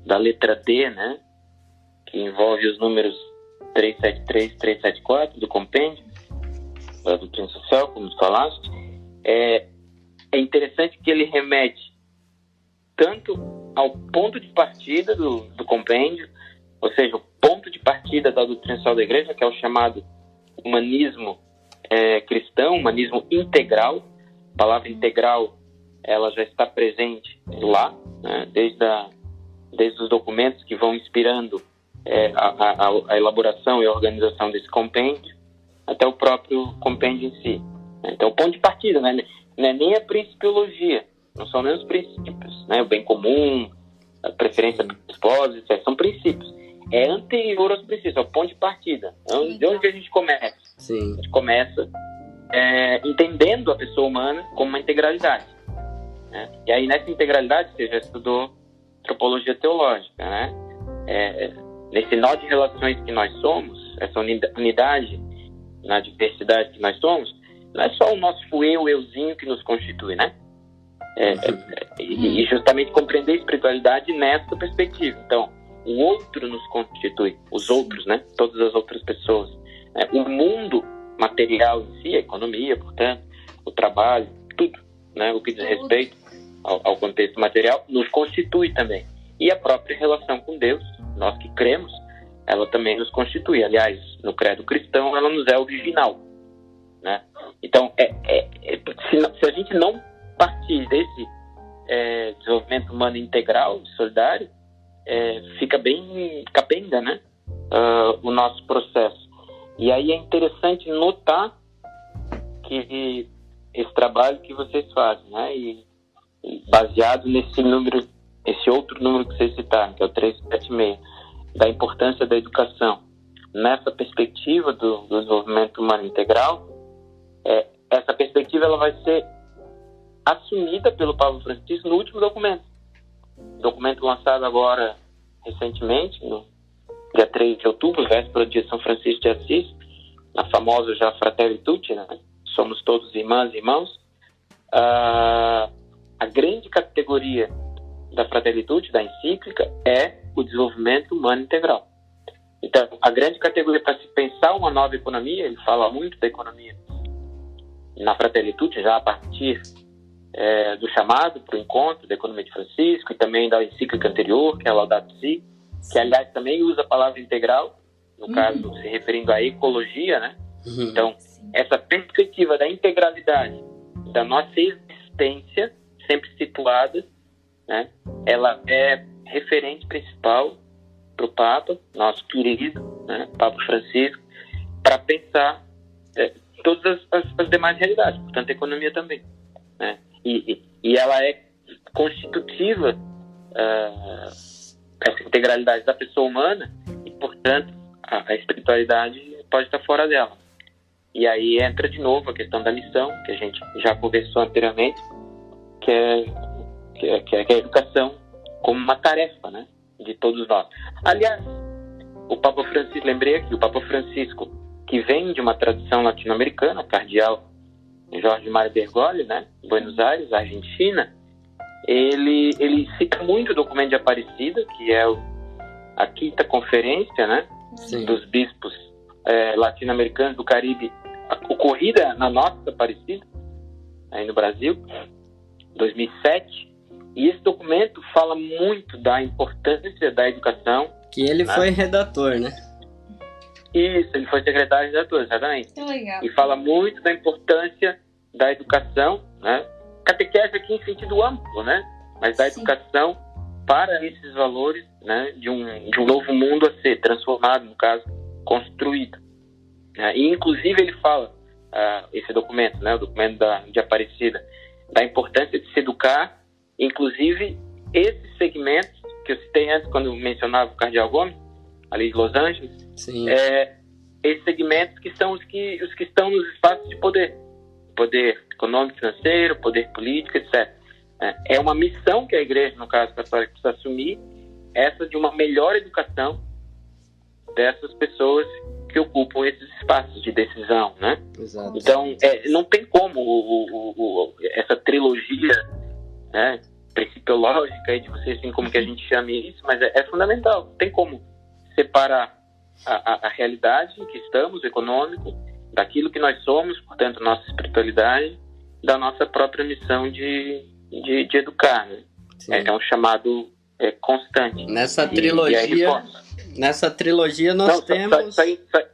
Speaker 3: da letra D, né, que envolve os números 373 e 374 do compêndio da doutrina social, como tu falaste, é interessante que ele remete tanto ao ponto de partida do compêndio, ou seja, o ponto de partida da doutrina social da igreja, que é o chamado humanismo cristão, humanismo integral. A palavra integral, ela já está presente lá, né, desde os documentos que vão inspirando a elaboração e a organização desse compêndio, até o próprio compêndio em si. Então, o ponto de partida, né, não é nem a principiologia, não são nem os princípios, né, o bem comum, a preferência dos esposos, são princípios. É anterior aos princípios, é o ponto de partida. De onde a gente começa?
Speaker 2: Sim.
Speaker 3: A gente começa entendendo a pessoa humana como uma integralidade, né? E aí, nessa integralidade, você já estudou antropologia teológica, né? Nesse nó de relações que nós somos, essa unidade na diversidade que nós somos, não é só o nosso euzinho que nos constitui, né? E justamente compreender a espiritualidade nessa perspectiva. Então, o outro nos constitui, os outros, né? Todas as outras pessoas. O mundo material em si, a economia, portanto, o trabalho, tudo, né? O que diz respeito ao contexto material nos constitui também. E a própria relação com Deus, nós que cremos, ela também nos constitui. Aliás, no credo cristão, ela nos é original, né? Então, se a gente não partir desse desenvolvimento humano integral, solidário, fica bem capenga, né? O nosso processo. E aí é interessante notar que esse trabalho que vocês fazem, né? E baseado nesse número, esse outro número que vocês citaram, que é o 376, da importância da educação, nessa perspectiva do desenvolvimento humano integral, essa perspectiva ela vai ser assumida pelo Papa Francisco no último documento lançado agora recentemente, no dia 3 de outubro, véspera de São Francisco de Assis, na famosa já Fratelli Tutti, né? Somos todos irmãs e irmãos. A grande categoria da Fratelli Tutti, da encíclica, é o desenvolvimento humano integral. Então, a grande categoria para se pensar uma nova economia, ele fala muito da economia na Fratelli Tutti, já a partir do chamado para o encontro da economia de Francisco e também da encíclica anterior, que é a Laudato Si, que, aliás, também usa a palavra integral, no caso, se referindo à ecologia, né? Então, essa perspectiva da integralidade da nossa existência, sempre situada, né? Ela é referente principal para o Papa, nosso querido, né? Papa Francisco, para pensar todas as demais realidades, portanto, a economia também, né? E ela é constitutiva, essa integralidade da pessoa humana, e, portanto, a espiritualidade pode estar fora dela. E aí entra de novo a questão da missão, que a gente já conversou anteriormente, que é a educação como uma tarefa, né, de todos nós. Aliás, o Papa Francisco, lembrei aqui, o Papa Francisco, que vem de uma tradição latino-americana, cardeal Jorge Mário Bergoglio, né, Buenos Aires, Argentina, ele cita muito o documento de Aparecida, que é a quinta conferência, né, dos bispos latino-americanos do Caribe, ocorrida na nossa Aparecida, aí no Brasil, 2007. E esse documento fala muito da importância da educação.
Speaker 2: Que ele foi redator, né?
Speaker 3: Isso, ele foi secretário de redator, exatamente.
Speaker 1: Que legal.
Speaker 3: E fala muito da importância da educação, né? Catequese aqui em sentido amplo, né? Mas da educação para esses valores, né? De um novo mundo a ser transformado, no caso, construído. E, inclusive, ele fala, esse documento, né? O documento de Aparecida, da importância de se educar, inclusive esses segmentos que eu citei antes, quando eu mencionava o Cardeal Gomes, ali de Los Angeles.
Speaker 2: Sim.
Speaker 3: Esses segmentos que são os que estão nos espaços de poder econômico, financeiro, poder político, etc. É uma missão que a Igreja, no caso católico, precisa assumir, essa de uma melhor educação dessas pessoas que ocupam esses espaços de decisão, né?
Speaker 2: Exato.
Speaker 3: Então, não tem como essa trilogia, né, principiológica, de vocês, assim, como que a gente chame isso, mas é fundamental. Não tem como separar a realidade em que estamos, econômico, daquilo que nós somos, portanto, nossa espiritualidade, da nossa própria missão de educar, né? É um chamado constante.
Speaker 2: Nessa trilogia nós temos...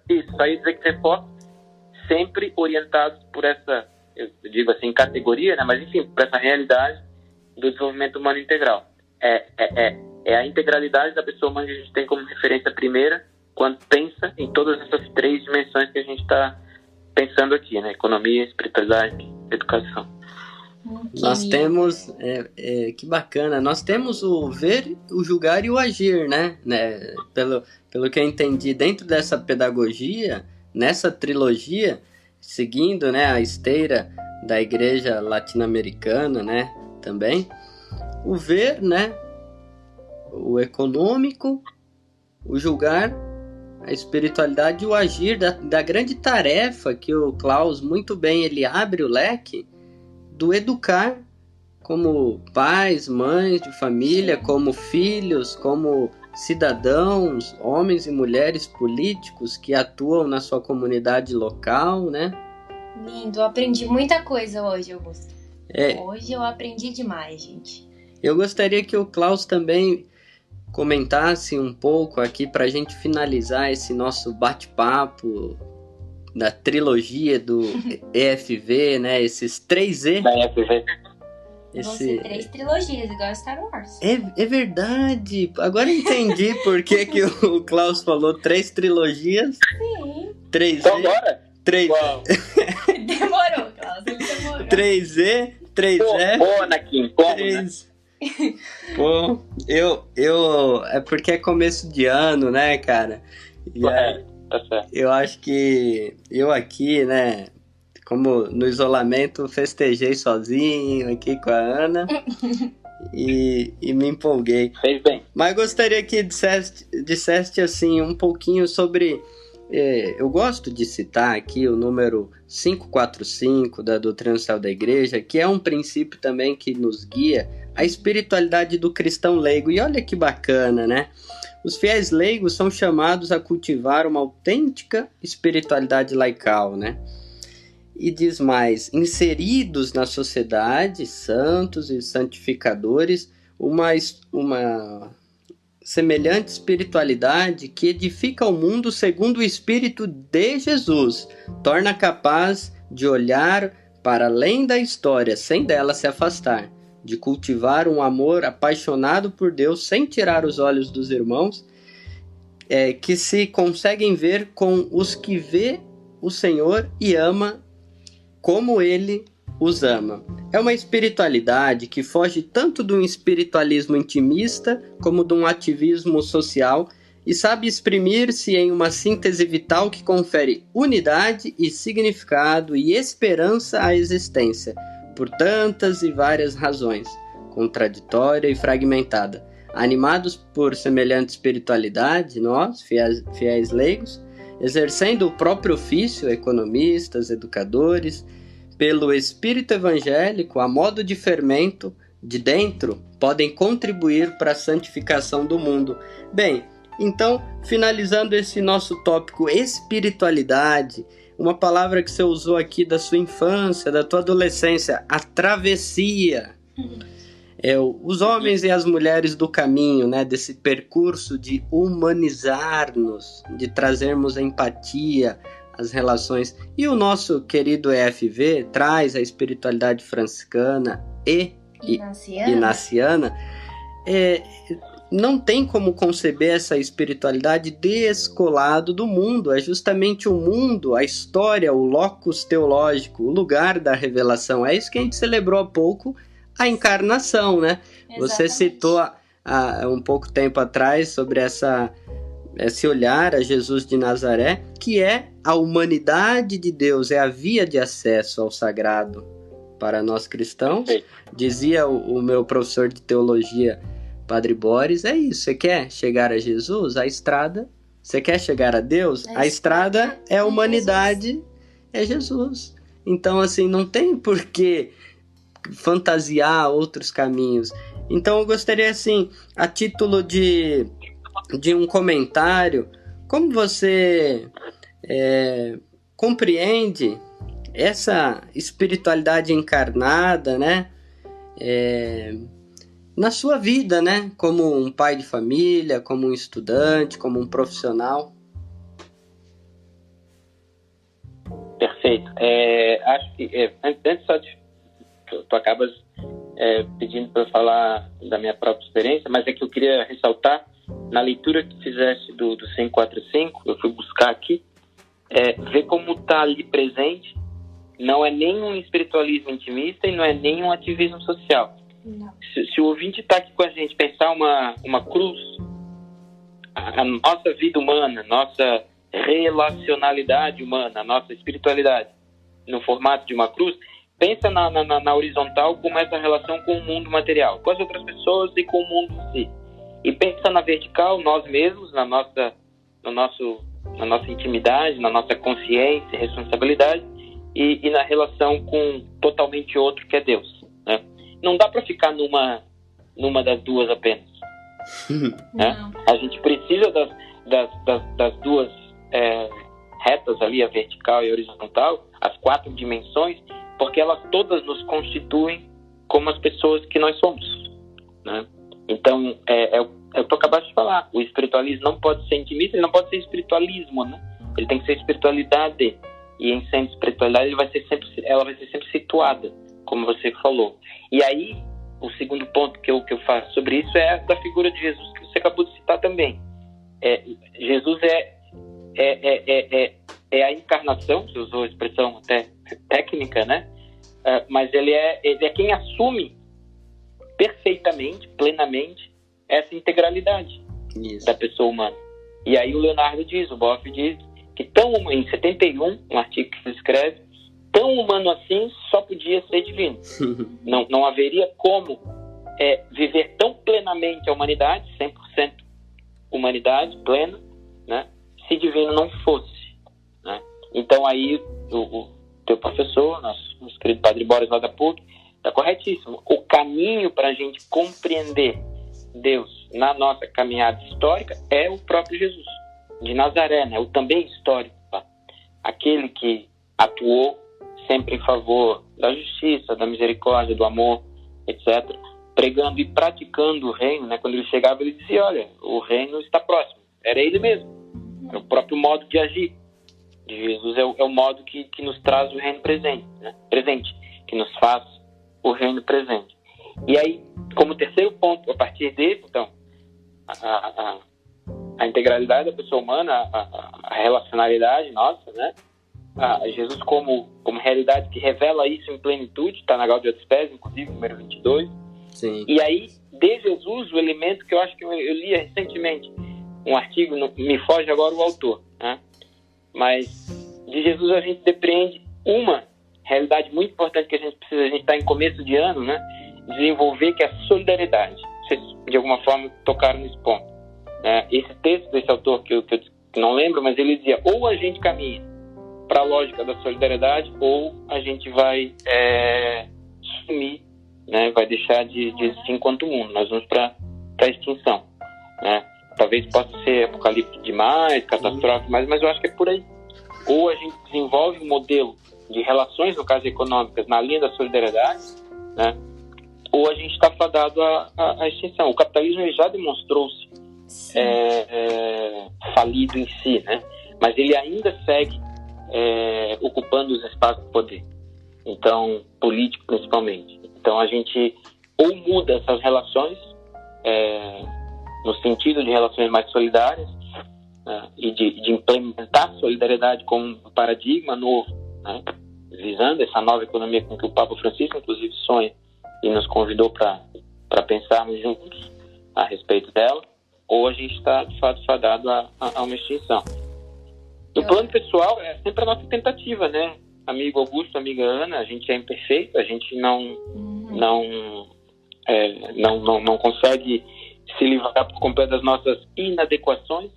Speaker 3: Isso aí dizer que reforços sempre orientados por essa, eu digo assim, categoria, né? Mas enfim, por essa realidade do desenvolvimento humano integral. É a integralidade da pessoa humana que a gente tem como referência primeira quando pensa em todas essas três dimensões que a gente está pensando aqui, né? Economia, espiritualidade, educação.
Speaker 2: Nós temos, que bacana, nós temos o ver, o julgar e o agir, né? Pelo que eu entendi, dentro dessa pedagogia, nessa trilogia, seguindo, né, a esteira da igreja latino-americana, né, também, o ver, né, o econômico, o julgar, a espiritualidade e o agir da grande tarefa que o Klaus muito bem, ele abre o leque do educar como pais, mães de família, como filhos, como cidadãos, homens e mulheres políticos que atuam na sua comunidade local, né?
Speaker 1: Lindo, aprendi muita coisa hoje, Augusto. Hoje eu aprendi demais, gente.
Speaker 2: Eu gostaria que o Klaus também comentasse um pouco aqui para a gente finalizar esse nosso bate-papo da trilogia do EFV, né? Esses 3E.
Speaker 3: Da EFV.
Speaker 1: Vão ser 3 trilogias, igual Star Wars.
Speaker 2: É verdade. Agora entendi por que o Klaus falou 3 trilogias.
Speaker 1: Sim.
Speaker 2: 3E.
Speaker 3: Então bora?
Speaker 2: 3...
Speaker 1: Demorou, Klaus. Ele demorou.
Speaker 2: 3E, 3F.
Speaker 3: Pô, Anakin, como,
Speaker 2: 3... Pô, eu... É porque é começo de ano, né, cara? E aí,
Speaker 3: tá certo.
Speaker 2: eu acho que eu aqui, né, como no isolamento, festejei sozinho aqui com a Ana e me empolguei.
Speaker 3: Fez bem.
Speaker 2: Mas gostaria que disseste assim, um pouquinho sobre... eu gosto de citar aqui o número 545 da Doutrina Social da Igreja, que é um princípio também que nos guia a espiritualidade do cristão leigo. E olha que bacana, né? Os fiéis leigos são chamados a cultivar uma autêntica espiritualidade laical, né? E diz mais, inseridos na sociedade, santos e santificadores, uma semelhante espiritualidade que edifica o mundo segundo o Espírito de Jesus, torna capaz de olhar para além da história sem dela se afastar, de cultivar um amor apaixonado por Deus sem tirar os olhos dos irmãos, que se conseguem ver com os que vê o Senhor e ama como Ele os ama. É uma espiritualidade que foge tanto de um espiritualismo intimista como de um ativismo social e sabe exprimir-se em uma síntese vital que confere unidade e significado e esperança à existência, por tantas e várias razões, contraditória e fragmentada. Animados por semelhante espiritualidade, nós, fiéis leigos, exercendo o próprio ofício, economistas, educadores, pelo espírito evangélico, a modo de fermento, de dentro, podem contribuir para a santificação do mundo. Bem, então, finalizando esse nosso tópico espiritualidade, uma palavra que você usou aqui da sua infância, da tua adolescência, a travessia. Os homens e as mulheres do caminho, né, desse percurso de humanizar-nos, de trazermos empatia às relações. E o nosso querido EFV traz a espiritualidade franciscana e inaciana. Não tem como conceber essa espiritualidade descolado do mundo. É justamente o mundo, a história, o locus teológico, o lugar da revelação. É isso que a gente celebrou há pouco, a encarnação, né? Exatamente. Você citou há um pouco tempo atrás sobre esse olhar a Jesus de Nazaré, que é a humanidade de Deus, é a via de acesso ao sagrado para nós cristãos. Dizia o meu professor de teologia, Padre Boris, é isso, você quer chegar a Jesus? A estrada, você quer chegar a Deus? A estrada é a humanidade, é Jesus. Então, assim, não tem por que fantasiar outros caminhos. Então, eu gostaria, assim, a título de um comentário, como você compreende essa espiritualidade encarnada, né? Na sua vida, né? Como um pai de família, como um estudante, como um profissional.
Speaker 3: Perfeito. Acho que antes só de tu acabas pedindo para eu falar da minha própria experiência, mas é que eu queria ressaltar na leitura que fizeste do 545, eu fui buscar aqui, ver como está ali presente. Não é nem um espiritualismo intimista e não é nem um ativismo social. Se o ouvinte está aqui com a gente pensar uma cruz, a nossa vida humana, nossa relacionalidade humana, a nossa espiritualidade no formato de uma cruz, pensa na horizontal como essa relação com o mundo material, com as outras pessoas e com o mundo em si. E pensa na vertical, nós mesmos, na nossa intimidade, na nossa consciência e responsabilidade, e na relação com totalmente outro que é Deus, né? Não dá para ficar numa das duas apenas. Né? A gente precisa das duas retas ali, a vertical e a horizontal, as 4 dimensões, porque elas todas nos constituem como as pessoas que nós somos, né? Então, é o que eu acabaste de falar. O espiritualismo não pode ser intimista, ele não pode ser espiritualismo, né? Ele tem que ser espiritualidade. E em sendo espiritualidade, ela vai ser sempre situada, como você falou. E aí, o segundo ponto que eu faço sobre isso é da figura de Jesus, que você acabou de citar também. Jesus é a encarnação, você usou a expressão até técnica, né? Mas ele é quem assume perfeitamente, plenamente, essa integralidade da pessoa humana. E aí o Leonardo diz, o Boff diz, que em 71, um artigo que ele escreve, tão humano assim só podia ser divino. Não haveria como viver tão plenamente a humanidade, 100% humanidade plena, né, se divino não fosse, né? Então aí o teu professor, nosso querido Padre Boris lá da PUC, está corretíssimo. O caminho para a gente compreender Deus na nossa caminhada histórica é o próprio Jesus de Nazaré, né? O também histórico, tá? Aquele que atuou sempre em favor da justiça, da misericórdia, do amor, etc., pregando e praticando o reino, né? Quando ele chegava, ele dizia, olha, o reino está próximo. Era ele mesmo. Era o próprio modo de agir de Jesus, é o modo que nos traz o reino presente, né? Que nos faz o reino presente. E aí, como terceiro ponto, a partir desse, então, a integralidade da pessoa humana, a relacionalidade nossa, né? Jesus como realidade que revela isso em plenitude, está na Gaudium et Spes, inclusive, número 22.
Speaker 2: Sim.
Speaker 3: E aí, de Jesus, o elemento que eu acho que eu li recentemente, um artigo, me foge agora o autor, né? Mas de Jesus a gente depreende uma realidade muito importante que a gente está em começo de ano, né? Desenvolver, que é a solidariedade. Vocês, de alguma forma, tocaram nesse ponto. Esse texto desse autor, que eu não lembro, mas ele dizia, ou a gente caminha para a lógica da solidariedade, ou a gente vai sumir, né? Vai deixar de existir enquanto mundo. Nós vamos para a extinção, né? Talvez possa ser apocalipse demais, catastrófico, mas eu acho que é por aí. Ou a gente desenvolve um modelo de relações, no caso econômicas, na linha da solidariedade, né? Ou a gente está fadado à extinção. O capitalismo ele já demonstrou-se falido em si, né? Mas ele ainda segue ocupando os espaços de poder. Então, político principalmente. Então a gente ou muda essas relações no sentido de relações mais solidárias, e de implementar a solidariedade como um paradigma novo, né? Visando essa nova economia com que o Papa Francisco, inclusive, sonha e nos convidou para pensarmos juntos a respeito dela, ou a gente está, de fato, fadado a uma extinção. No plano pessoal, é sempre a nossa tentativa, né? Amigo Augusto, amiga Ana, a gente é imperfeito, a gente não consegue se livrar por completo das nossas inadequações,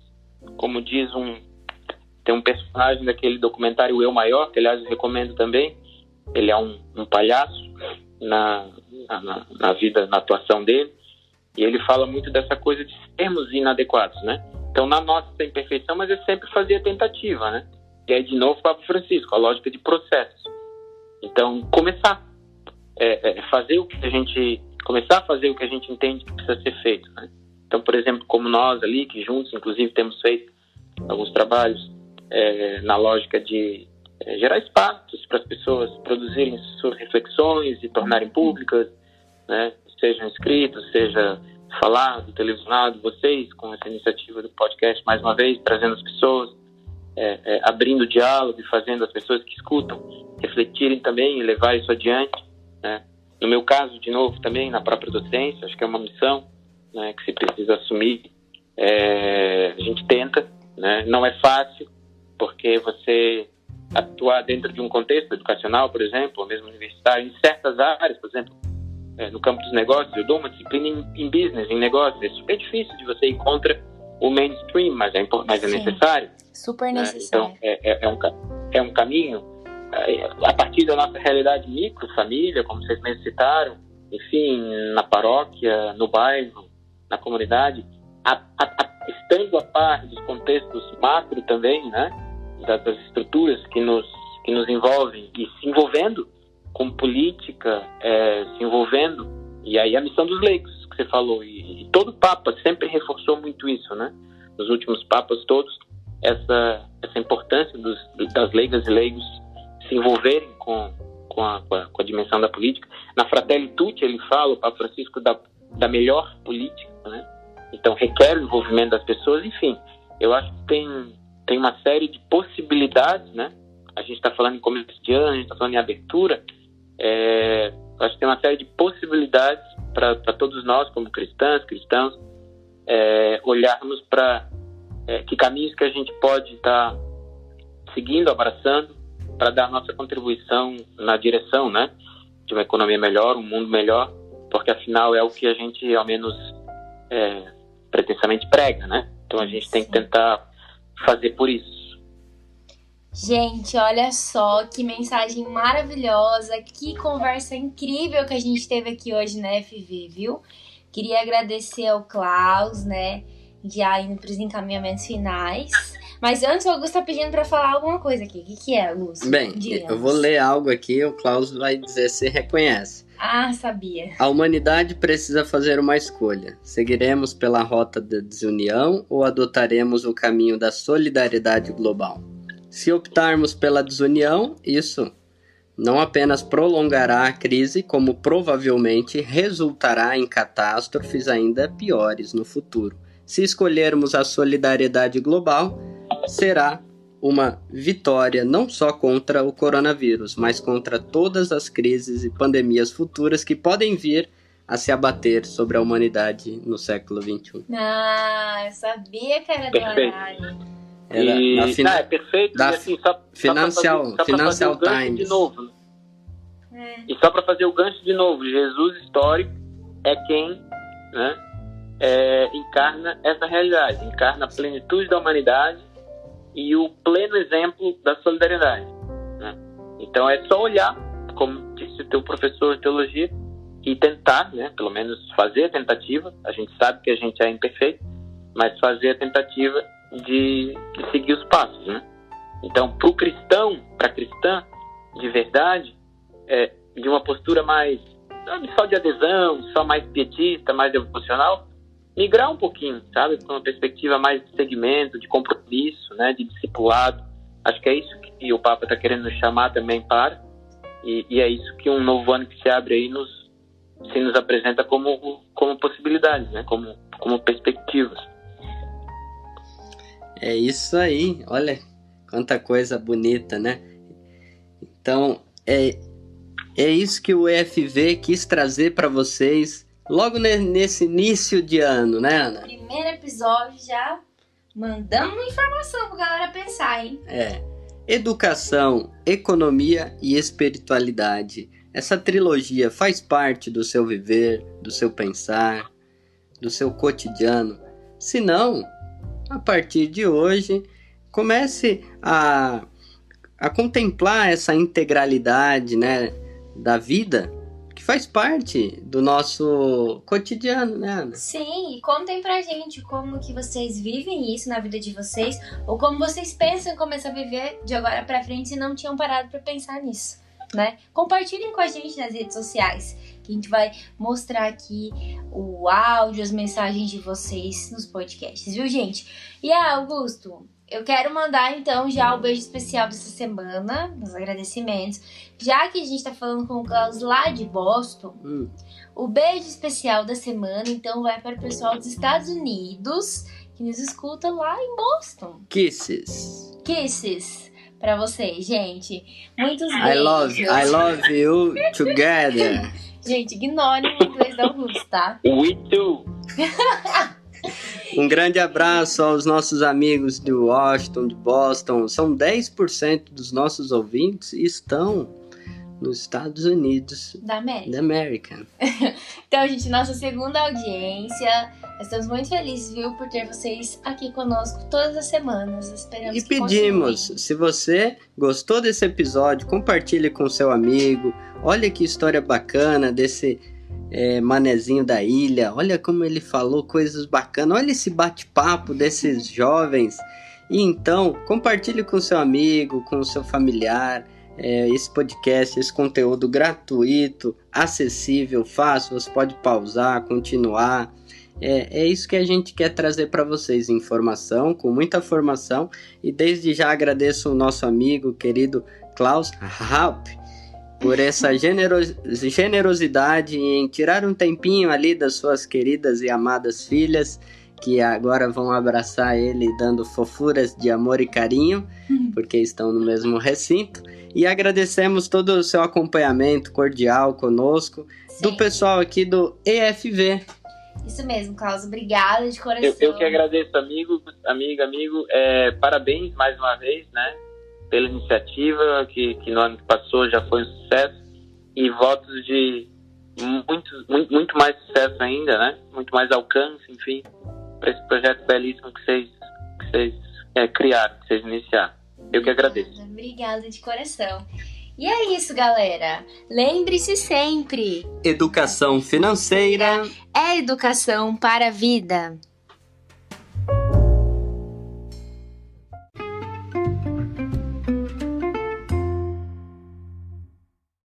Speaker 3: como diz tem um personagem daquele documentário Eu Maior, que aliás eu recomendo também. Ele é um palhaço na vida, na atuação dele, e ele fala muito dessa coisa de sermos inadequados, né? Então, na nossa imperfeição, mas eu sempre fazia tentativa, né? E aí, de novo, o Papa Francisco, a lógica de processo. Então, começar começar a fazer o que a gente entende que precisa ser feito, né? Então, por exemplo, como nós ali, que juntos, inclusive, temos feito alguns trabalhos na lógica de gerar espaços para as pessoas produzirem suas reflexões e tornarem públicas, né? Sejam escritos, seja falado, televisionado, vocês, com essa iniciativa do podcast, mais uma vez, trazendo as pessoas, abrindo o diálogo e fazendo as pessoas que escutam refletirem também e levar isso adiante, né? No meu caso, de novo, também na própria docência, acho que é uma missão, né, que se precisa assumir. A gente tenta, né? Não é fácil, porque você atuar dentro de um contexto educacional, por exemplo, ou mesmo universitário, em certas áreas, por exemplo, no campo dos negócios, eu dou uma disciplina em business, em negócios, é super difícil de você ir contra o mainstream, mas é necessário.
Speaker 1: Super necessário.
Speaker 3: Então, é um caminho, a partir da nossa realidade micro, família, como vocês mesmos citaram, enfim, na paróquia, no bairro, na comunidade, estando a par dos contextos macro também, né, das estruturas que nos envolvem, e se envolvendo com política, se envolvendo, e aí a missão dos leigos, que você falou, e todo Papa sempre reforçou muito isso, né? Nos últimos Papas todos, essa importância das leigas e leigos se envolverem com a dimensão da política. Na Fratelli Tutti ele fala, o Papa Francisco, da melhor política, né? Então requer o envolvimento das pessoas. Enfim, eu acho que tem uma série de possibilidades, né? A gente está falando em começo de ano, a gente está falando em abertura. Acho que tem uma série de possibilidades para todos nós, como cristãos, olharmos para que caminhos que a gente pode estar seguindo, abraçando, para dar a nossa contribuição na direção, né, de uma economia melhor, um mundo melhor, porque afinal é o que a gente, ao menos, pretensamente prega, né? Então a gente tem que tentar fazer por isso.
Speaker 1: Gente, olha só que mensagem maravilhosa, que conversa incrível que a gente teve aqui hoje na FV, viu? Queria agradecer ao Klaus, né, já indo para os encaminhamentos finais. Mas antes o Augusto tá pedindo para falar alguma coisa aqui. O que é, Augusto?
Speaker 2: Bem, eu vou ler algo aqui, o Klaus vai dizer se reconhece.
Speaker 1: Ah, sabia.
Speaker 2: A humanidade precisa fazer uma escolha. Seguiremos pela rota da desunião ou adotaremos o caminho da solidariedade global? Se optarmos pela desunião, isso não apenas prolongará a crise, como provavelmente resultará em catástrofes ainda piores no futuro. Se escolhermos a solidariedade global, será uma vitória não só contra o coronavírus, mas contra todas as crises e pandemias futuras que podem vir a se abater sobre a humanidade no século XXI.
Speaker 1: Ah, eu sabia que era do horário.
Speaker 3: É perfeito.
Speaker 2: Da
Speaker 3: e assim, só
Speaker 2: Financial Times.
Speaker 3: De novo. E só para fazer o gancho de novo, Jesus histórico é quem, né, encarna essa realidade, encarna a plenitude da humanidade e o pleno exemplo da solidariedade, né? Então é só olhar, como disse o teu professor de teologia, e tentar, né, pelo menos fazer a tentativa. A gente sabe que a gente é imperfeito, mas fazer a tentativa de seguir os passos, né? Então, para o cristão, para a cristã, de verdade, de uma postura mais, não só de adesão, só mais pietista, mais devocional, migrar um pouquinho, sabe? Com uma perspectiva mais de segmento, de compromisso, né? De discipulado. Acho que é isso que o Papa está querendo nos chamar também para, e é isso que um novo ano que se abre aí nos apresenta como possibilidades, né? Como perspectivas.
Speaker 2: É isso aí, olha quanta coisa bonita, né? Então, é isso que o EFV quis trazer para vocês logo nesse início de ano, né, Ana?
Speaker 1: Primeiro episódio já mandando uma informação pra galera pensar, hein?
Speaker 2: Educação, economia e espiritualidade. Essa trilogia faz parte do seu viver, do seu pensar, do seu cotidiano. Se não, a partir de hoje, comece a contemplar essa integralidade, né, da vida, que faz parte do nosso cotidiano, né, Ana?
Speaker 1: Sim, e contem pra gente como que vocês vivem isso na vida de vocês, ou como vocês pensam em começar a viver de agora pra frente se não tinham parado pra pensar nisso, né? Compartilhem com a gente nas redes sociais, que a gente vai mostrar aqui o áudio, as mensagens de vocês nos podcasts, viu, gente? E Augusto, eu quero mandar então já o beijo especial dessa semana, os agradecimentos, já que a gente tá falando com o Klaus lá de Boston. O beijo especial da semana então vai para o pessoal dos Estados Unidos que nos escuta lá em Boston.
Speaker 2: Kisses
Speaker 1: Pra vocês, gente. Muitos beijos.
Speaker 2: I love you together.
Speaker 1: Gente, ignorem o inglês da Augusto, tá?
Speaker 3: We too.
Speaker 2: Um grande abraço aos nossos amigos de Washington, de Boston. São 10% dos nossos ouvintes e estão nos Estados Unidos
Speaker 1: Da América.
Speaker 2: Da América.
Speaker 1: Então, gente, nossa segunda audiência. Nós estamos muito felizes, viu, por ter vocês aqui conosco todas as semanas. Esperamos
Speaker 2: E
Speaker 1: que
Speaker 2: pedimos,
Speaker 1: continuem.
Speaker 2: se você gostou desse episódio, compartilhe com seu amigo. Olha que história bacana desse manezinho da ilha. Olha como ele falou coisas bacanas. Olha esse bate-papo desses jovens. E então, compartilhe com seu amigo, com seu familiar. esse podcast, esse conteúdo gratuito, acessível, fácil, você pode pausar, continuar. É isso que a gente quer trazer para vocês, informação, com muita formação. E desde já agradeço o nosso amigo, querido Klaus Haupt, por essa generosidade em tirar um tempinho ali das suas queridas e amadas filhas, que agora vão abraçar ele dando fofuras de amor e carinho, porque estão no mesmo recinto. E agradecemos todo o seu acompanhamento cordial conosco, do pessoal aqui do EFV.
Speaker 1: Isso mesmo, Klaus. Obrigada de coração.
Speaker 3: Eu que agradeço, amigo. Parabéns mais uma vez, né? Pela iniciativa, que no ano que passou já foi um sucesso. E votos de muito mais sucesso ainda, né? Muito mais alcance, enfim, para esse projeto belíssimo que vocês criaram, que vocês iniciaram. Eu que agradeço.
Speaker 1: Obrigada de coração. E é isso, galera. Lembre-se sempre:
Speaker 2: educação financeira
Speaker 1: é educação para a vida.